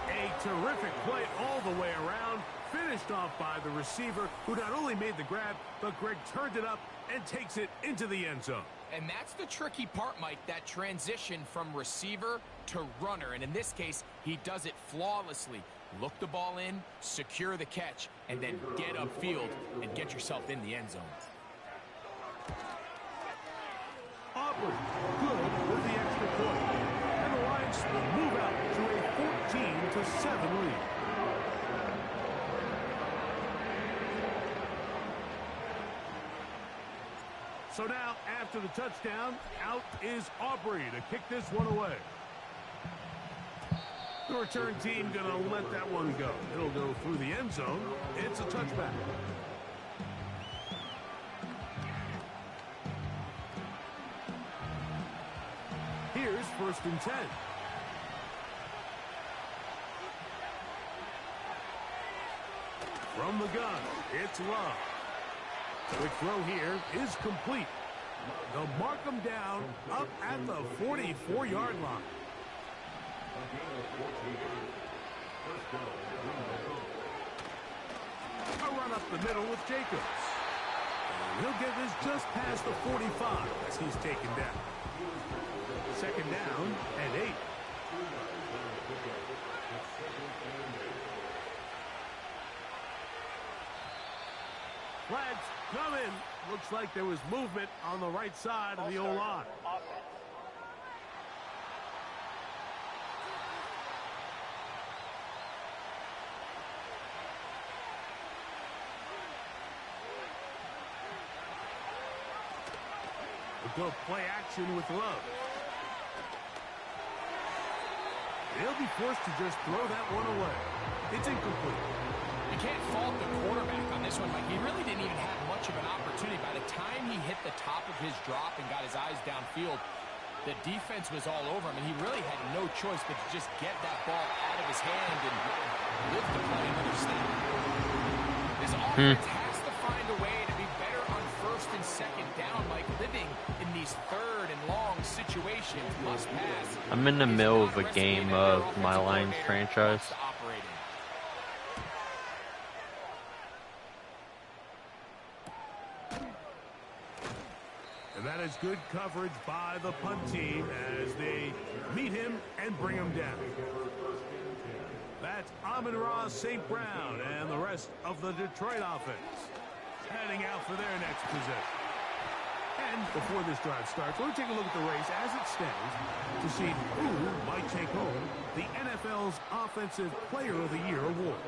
A terrific play all the way around. Finished off by the receiver, who not only made the grab, but Greg turned it up and takes it into the end zone. And that's the tricky part, Mike, that transition from receiver to runner. And in this case, he does it flawlessly. Look the ball in, secure the catch, and then get upfield and get yourself in the end zone. Auburn, good with the extra point. And the Lions will move out to a 14-7 lead. So now, after the touchdown, out is Aubrey to kick this one away. The return team going to let that one go. It'll go through the end zone. It's a touchback. Here's 1st and 10. From the gun, it's Love. Quick throw here is complete. They'll mark them down up at the 44-yard line. A run up the middle with Jacobs. And he'll get this just past the 45 as he's taken down. 2nd down and 8. Flags coming. Looks like there was movement on the right side of the O-line. We'll go play action with Love. They'll be forced to just throw that one away. It's incomplete. You can't fault the quarterback on this one, Mike. He really didn't even have much of an opportunity. By the time he hit the top of his drop and got his eyes downfield, the defense was all over him, and he really had no choice but to just get that ball out of his hand and live to play another snap. This offense has to find a way to be better on 1st and 2nd down, Mike. Living in these 3rd and long situations, must pass. I'm in the middle of a game of my Lions franchise. And that is good coverage by the punt team as they meet him and bring him down. Amon-Ra St. Brown and the rest of the Detroit offense heading out for their next possession. And before this drive starts, we'll take a look at the race as it stands to see who might take home the NFL's Offensive Player of the Year award.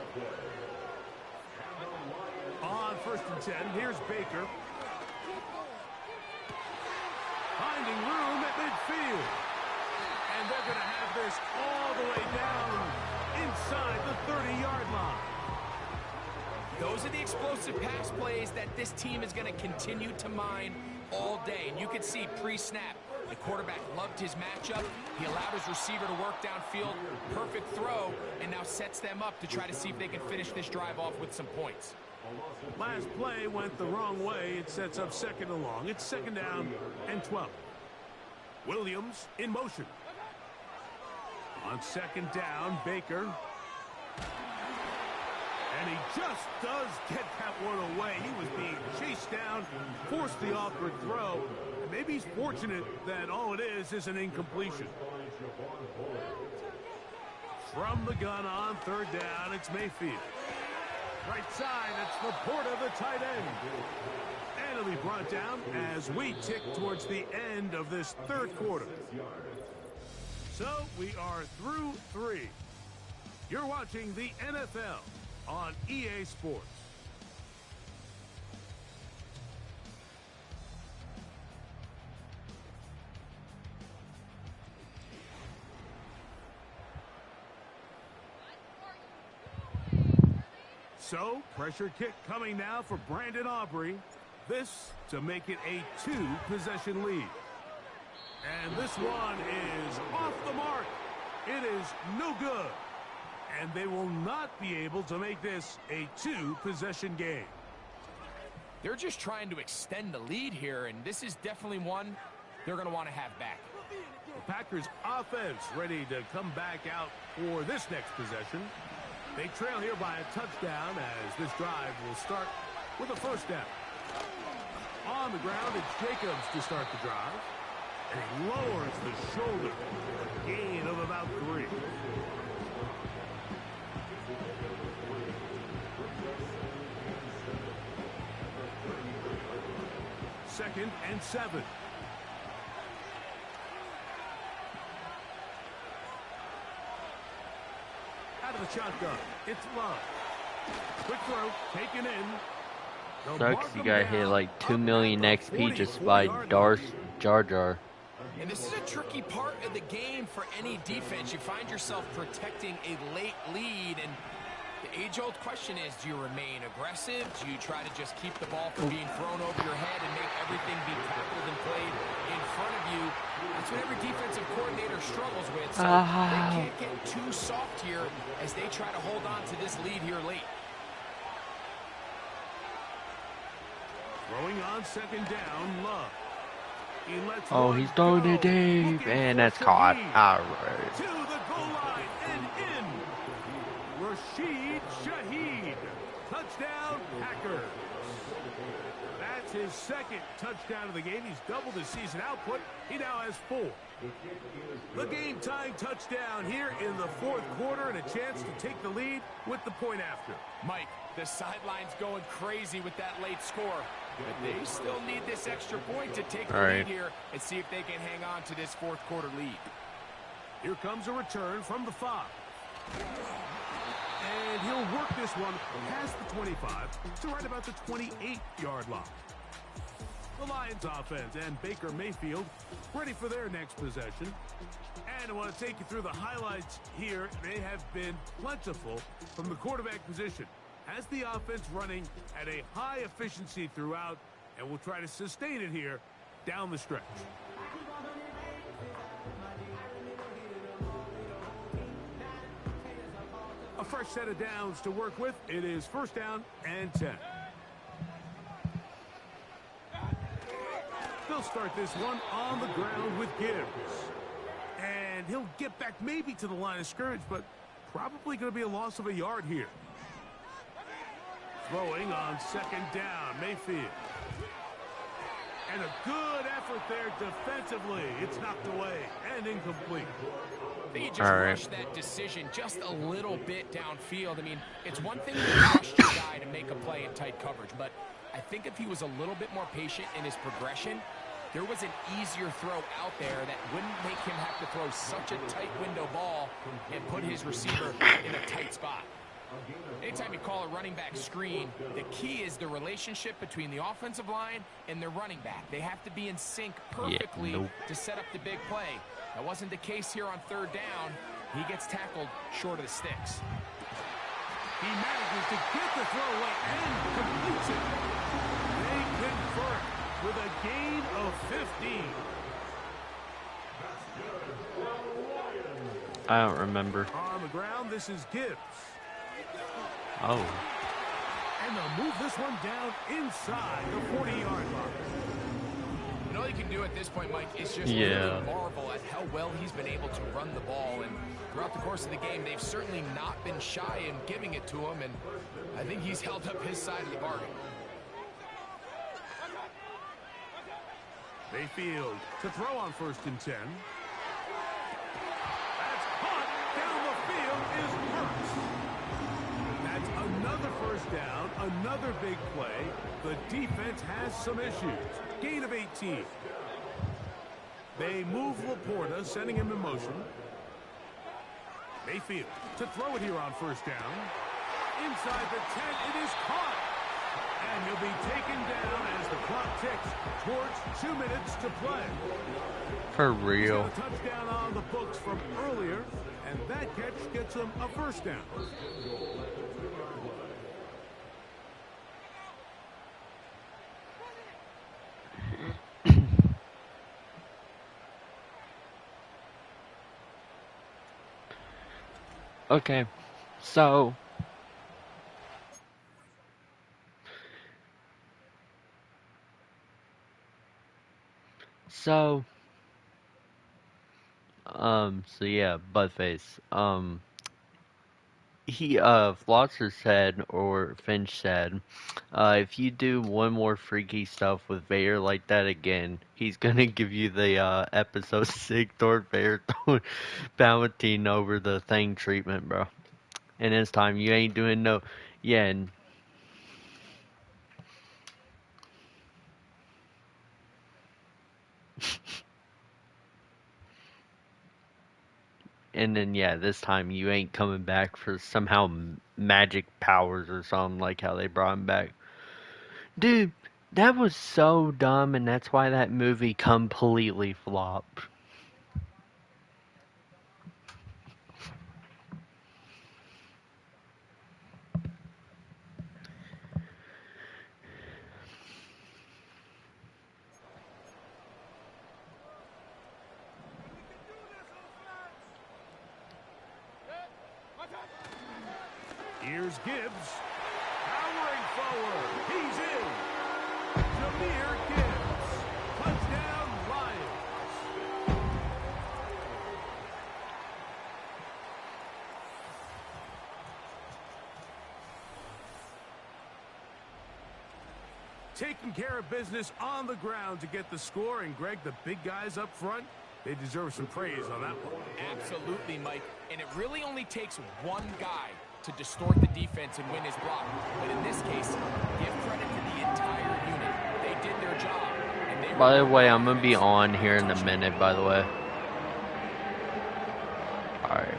On 1st and 10, here's Baker. Finding room at midfield. And they're going to have this all the way down inside the 30-yard line. Those are the explosive pass plays that this team is going to continue to mine all day. And you can see pre-snap, the quarterback loved his matchup. He allowed his receiver to work downfield. Perfect throw, and now sets them up to try to see if they can finish this drive off with some points. Last play went the wrong way. It sets up 2nd and long. It's 2nd down and 12. Williams in motion. On 2nd down, Baker. And he just does get that one away. He was being chased down, forced the awkward throw. And maybe he's fortunate that all it is an incompletion. From the gun on 3rd down, it's Mayfield. Right side, it's Laporta, the tight end. And it'll be brought down as we tick towards the end of this 3rd quarter. So we are through 3. You're watching the NFL on EA Sports. So, pressure kick coming now for Brandon Aubrey. This to make it a 2-possession lead. And this one is off the mark. It is no good. And they will not be able to make this a 2-possession game. They're just trying to extend the lead here, and this is definitely one they're going to want to have back. The Packers offense ready to come back out for this next possession. They trail here by a touchdown as this drive will start with a 1st down. On the ground, it's Jacobs to start the drive. And he lowers the shoulder. A gain of about 3. Second and 7. Out of the shotgun, it's Love. Quick throw, taken in. Sucks you got hit like 2 million XP just by Darth Jar Jar. And this is a tricky part of the game for any defense. You find yourself protecting a late lead, and the age-old question is, do you remain aggressive? Do you try to just keep the ball from being thrown over your head and make everything be tackled and played in front of you? That's what every defensive coordinator struggles with. So they can't get too soft here as they try to hold on to this lead here late. Throwing on 2nd down, Love. Oh, he's throwing it deep, and that's caught. All right. To the goal line and in. Rashid Shaheed. Touchdown, Packers. That's his 2nd touchdown of the game. He's doubled his season output. He now has 4. The game-tying touchdown here in the 4th quarter and a chance to take the lead with the point after. Mike, the sideline's going crazy with that late score. But they still need this extra point to take the lead here and see if they can hang on to this 4th quarter lead. Here comes a return from the 5. And he'll work this one past the 25 to right about the 28-yard line. The Lions offense and Baker Mayfield ready for their next possession. And I want to take you through the highlights here. They have been plentiful from the quarterback position. Has the offense running at a high efficiency throughout, and we'll try to sustain it here down the stretch. A fresh set of downs to work with. It is 1st down and 10. They'll start this one on the ground with Gibbs. And he'll get back maybe to the line of scrimmage, but probably going to be a loss of a yard here. Throwing on 2nd down, Mayfield. And a good effort there defensively. It's knocked away and incomplete. I think he just rushed that decision just a little bit downfield. I mean, it's one thing to trust your guy to make a play in tight coverage, but I think if he was a little bit more patient in his progression, there was an easier throw out there that wouldn't make him have to throw such a tight window ball and put his receiver in a tight spot. Anytime you call a running back screen, the key is the relationship between the offensive line and their running back. They have to be in sync perfectly to set up the big play. That wasn't the case here on third down. He gets tackled short of the sticks. He manages to get the throw away and completes it. They convert with a gain of 15. I don't remember. On the ground, this is Gibbs. Oh. And they'll move this one down inside the 40-yard line. And all you can do at this point, Mike, is just really marvel at how well he's been able to run the ball. And throughout the course of the game, they've certainly not been shy in giving it to him. And I think he's held up his side of the bargain. Mayfield to throw on 1st and 10. That's caught down the field is Hurts. That's another first down, another big play. The defense has some issues. Gain of 18. They move Laporta, sending him in motion. Mayfield to throw it here on 1st down. Inside the 10, it is caught. And he'll be taken down as the clock ticks towards 2 minutes to play. For real. He's got a touchdown on the books from earlier, and that catch gets him a first down. Okay, so yeah, Buttface. Flosser said, or Finch said, if you do one more freaky stuff with Vader like that again, he's gonna give you the, episode 6 Darth Vader Palpatine over the thing treatment, bro. And this time, you ain't doing no, yeah, and then, yeah, this time you ain't coming back for somehow magic powers or something like how they brought him back. Dude, that was so dumb, and that's why that movie completely flopped. Here's Gibbs. Powering forward. He's in. Jahmyr Gibbs. Touchdown, Lions. Taking care of business on the ground to get the score. And, Greg, the big guys up front, they deserve some praise on that one. Absolutely, Mike. And it really only takes one guy to distort the defense and win his block. But in this case, give credit to the entire unit. They did their job. And they By the way, I'm gonna be on here in a minute, by the way. Alright.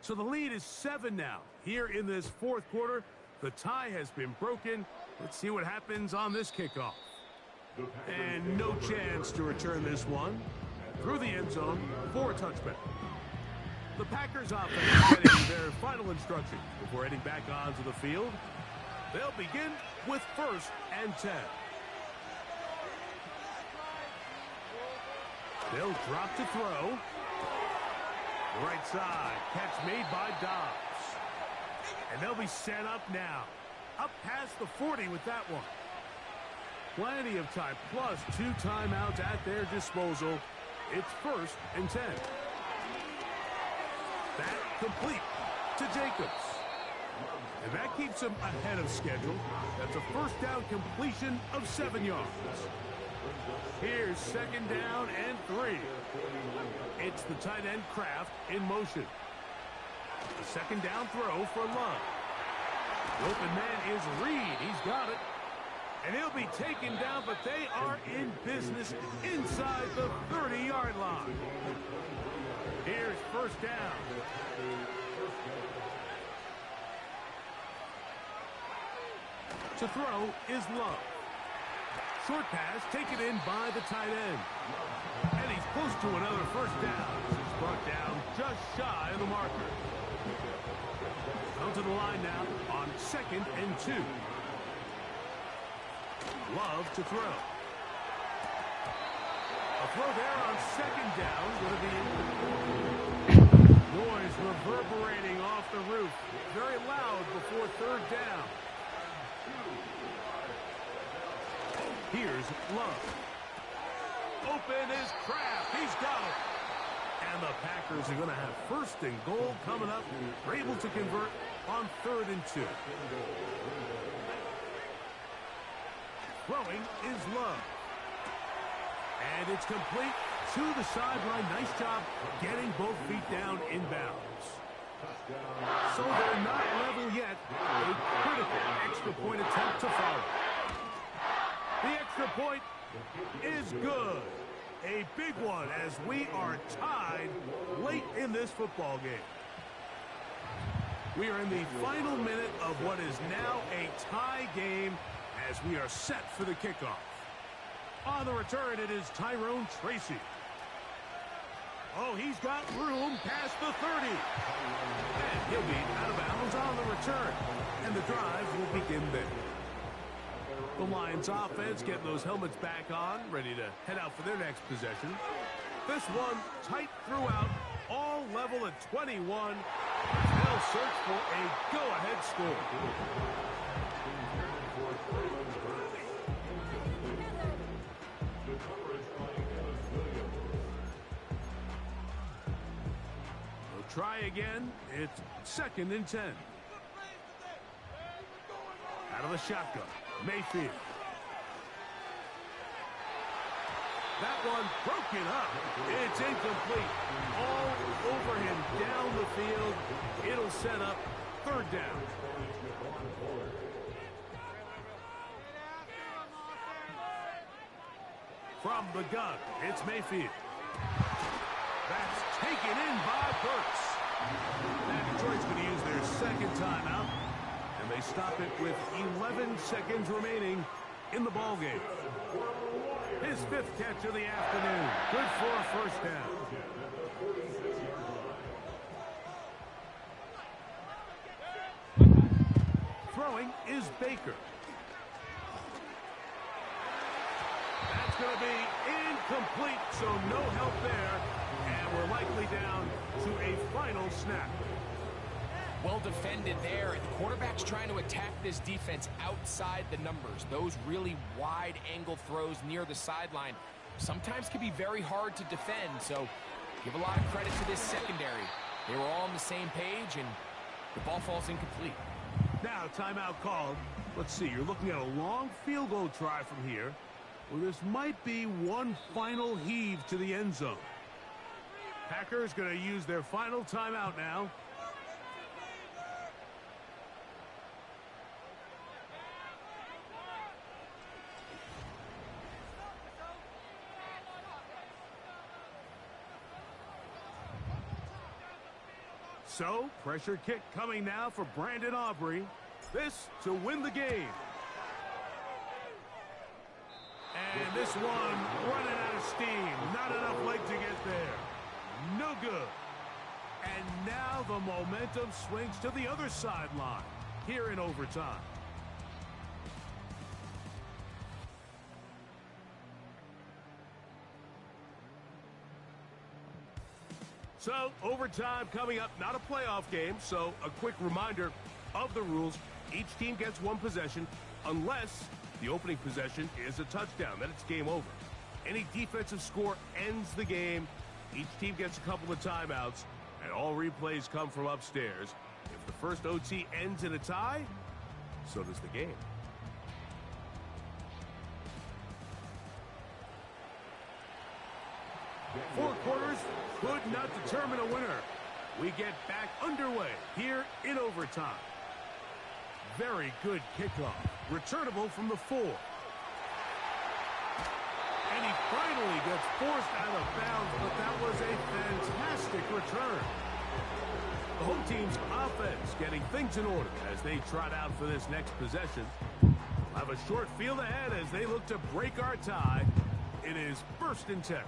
So the lead is 7 now. Here in this fourth quarter, the tie has been broken. Let's see what happens on this kickoff. And no chance to return this one. Through the end zone for a touchback. The Packers offense getting their final instructions before heading back onto the field. They'll begin with 1st and 10. They'll drop to throw. Right side, catch made by Dobbs. And they'll be set up now. Up past the 40 with that one. Plenty of time, plus 2 timeouts at their disposal. It's 1st and 10. That complete to Jacobs. And that keeps him ahead of schedule. That's a first down completion of 7 yards. Here's 2nd down and 3. It's the tight end Kraft in motion. A 2nd down throw for Love. The open man is Reed. He's got it. And he'll be taken down, but they are in business inside the 30-yard line. Here's 1st down. To throw is Love. Short pass taken in by the tight end. And he's close to another 1st down. He's brought down just shy of the marker. Come to the line now on 2nd and 2. Love to throw. A throw there on 2nd down. Going to be noise reverberating off the roof. Very loud before 3rd down. Here's Love. Open is Kraft. He's got it. And the Packers are going to have 1st and goal coming up. They're able to convert on 3rd and 2. Throwing is Love. And it's complete to the sideline. Nice job getting both feet down inbounds. So they're not level yet. A critical extra point attempt to follow. The extra point is good. A big one as we are tied late in this football game. We are in the final minute of what is now a tie game as we are set for the kickoff. On the return, it is Tyrone Tracy. Oh, he's got room past the 30. And he'll be out of bounds on the return. And the drive will begin there. The Lions offense getting those helmets back on, ready to head out for their next possession. This one tight throughout, all level at 21. They'll search for a go-ahead score. They'll try again. It's 2nd and 10. Out of the shotgun. Mayfield. That one broken up. It's incomplete. All over him down the field. It'll set up 3rd down. From the gun, it's Mayfield. That's taken in by Burks. And Detroit's going to use their 2nd timeout. And they stop it with 11 seconds remaining in the ballgame. His 5th catch of the afternoon. Good for a 1st down. Throwing is Baker. That's going to be incomplete, so no help there. And we're likely down to a final snap. Well defended there. The quarterback's trying to attack this defense outside the numbers. Those really wide angle throws near the sideline sometimes can be very hard to defend. So give a lot of credit to this secondary. They were all on the same page, and the ball falls incomplete. Now timeout called. Let's see, you're looking at a long field goal try from here. Well, this might be one final heave to the end zone. Packers going to use their final timeout now. So, pressure kick coming now for Brandon Aubrey. This to win the game. And this one running out of steam. Not enough leg to get there. No good. And now the momentum swings to the other sideline here in overtime. So, overtime coming up, not a playoff game, so a quick reminder of the rules. Each team gets one possession unless the opening possession is a touchdown. Then it's game over. Any defensive score ends the game. Each team gets a couple of timeouts, and all replays come from upstairs. If the first OT ends in a tie, so does the game. Four quarters could not determine a winner. We get back underway here in overtime. Very good kickoff. Returnable from the 4. And he finally gets forced out of bounds, but that was a fantastic return. The home team's offense getting things in order as they trot out for this next possession. Have a short field ahead as they look to break our tie. It is 1st and 10.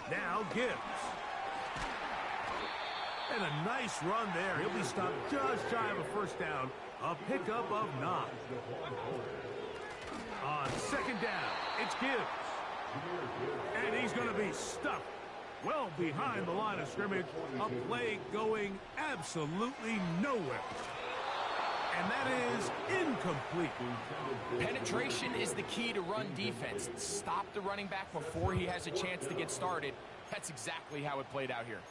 Now Gibbs. And a nice run there. He'll be stopped just shy of a first down. A pickup of 9. On 2nd down, it's Gibbs. And he's going to be stuck well behind the line of scrimmage. A play going absolutely nowhere. And that is incomplete. Penetration is the key to run defense. Stop the running back before he has a chance to get started. That's exactly how it played out here.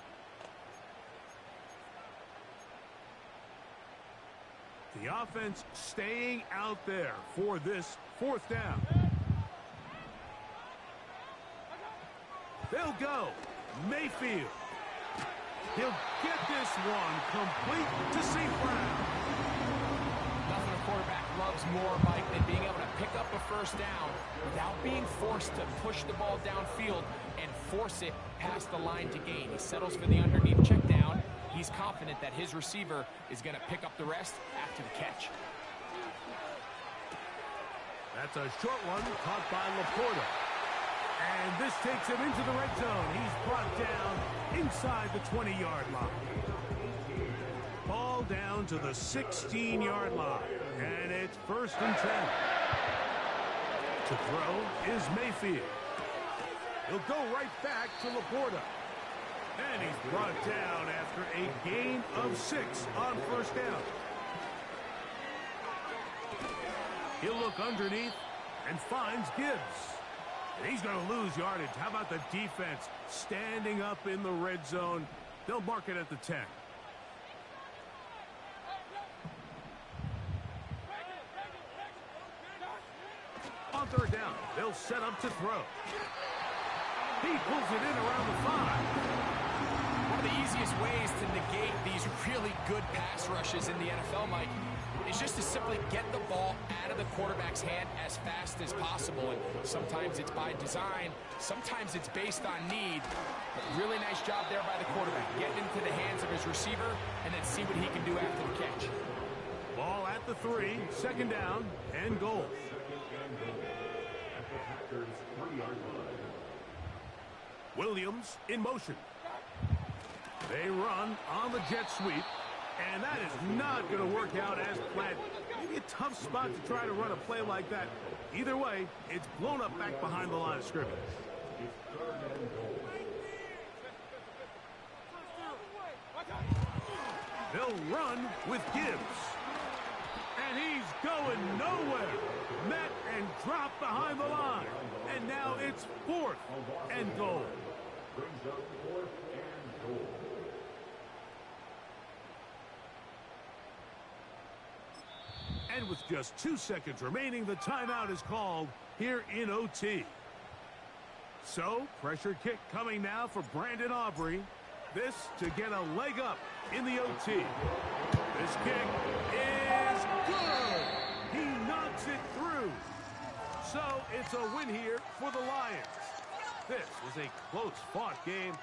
The offense staying out there for this 4th down. They'll go. Mayfield. He'll get this one complete to St. Brown. Nothing a quarterback loves more, Mike, than being able to pick up a first down without being forced to push the ball downfield and force it past the line to gain. He settles for the underneath check down. He's confident that his receiver is going to pick up the rest after the catch. That's a short one caught by Laporta. And this takes him into the red zone. He's brought down inside the 20-yard line. Ball down to the 16-yard line. And it's 1st and 10. To throw is Mayfield. He'll go right back to Laporta. And he's brought down after a gain of 6 on 1st down. He'll look underneath and finds Gibbs. And he's going to lose yardage. How about the defense standing up in the red zone? They'll mark it at the 10. On 3rd down, they'll set up to throw. He pulls it in around the 5. One of the easiest ways to negate these really good pass rushes in the NFL, Mike, is just to simply get the ball out of the quarterback's hand as fast as possible. And sometimes it's by design, sometimes it's based on need. But really nice job there by the quarterback. Get into the hands of his receiver and then see what he can do after the catch. Ball at the 3, 2nd down, and goal. Williams in motion. They run on the jet sweep, and that is not going to work out as planned. Maybe a tough spot to try to run a play like that. Either way, it's blown up back behind the line of scrimmage. They'll run with Gibbs. And he's going nowhere. Met and dropped behind the line. And now it's 4th and goal. And with just 2 seconds remaining, the timeout is called here in OT. So, pressure kick coming now for Brandon Aubrey. This to get a leg up in the OT. This kick is good. He knocks it through. So, it's a win here for the Lions. This was a close-fought game.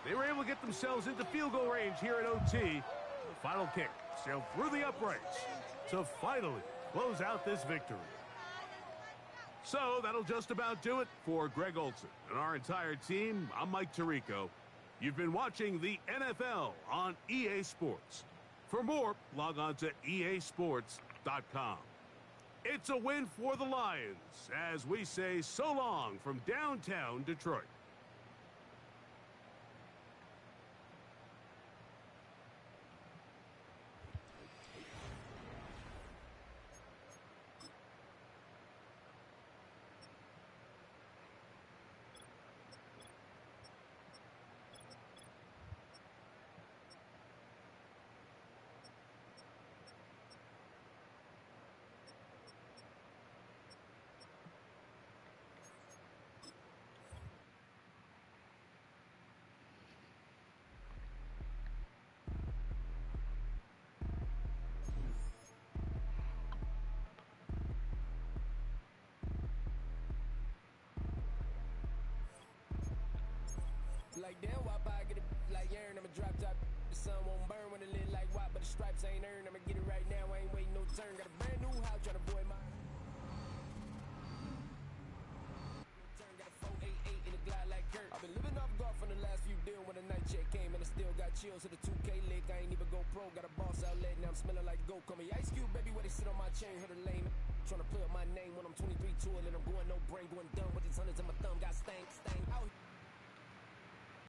They were able to get themselves into field goal range here at OT. The final kick sailed through the uprights to finally close out this victory. So that'll just about do it for Greg Olson and our entire team. I'm Mike Tirico. You've been watching the NFL on EA Sports. For more, log on to easports.com. It's a win for the Lions as we say so long from downtown Detroit. Like damn, why I get it like Aaron? I'ma drop top. The sun won't burn when it lit like why, but the stripes ain't earned. I'ma get it right now. I ain't waiting no turn. Got a brand new house trying to avoid my turn. Got a 488 in a glide like Kurt. I've been living off golf from the last few deals when the night check came and I still got chills to the 2K lick. I ain't even go pro. Got a boss outlet now I'm smelling like goat. Call me Ice Cube, baby, where they sit on my chain. Heard a lame trying to play up my name when I'm 23 to it and I'm going no brain, going dumb with these hundreds in my thumb. Got stank out.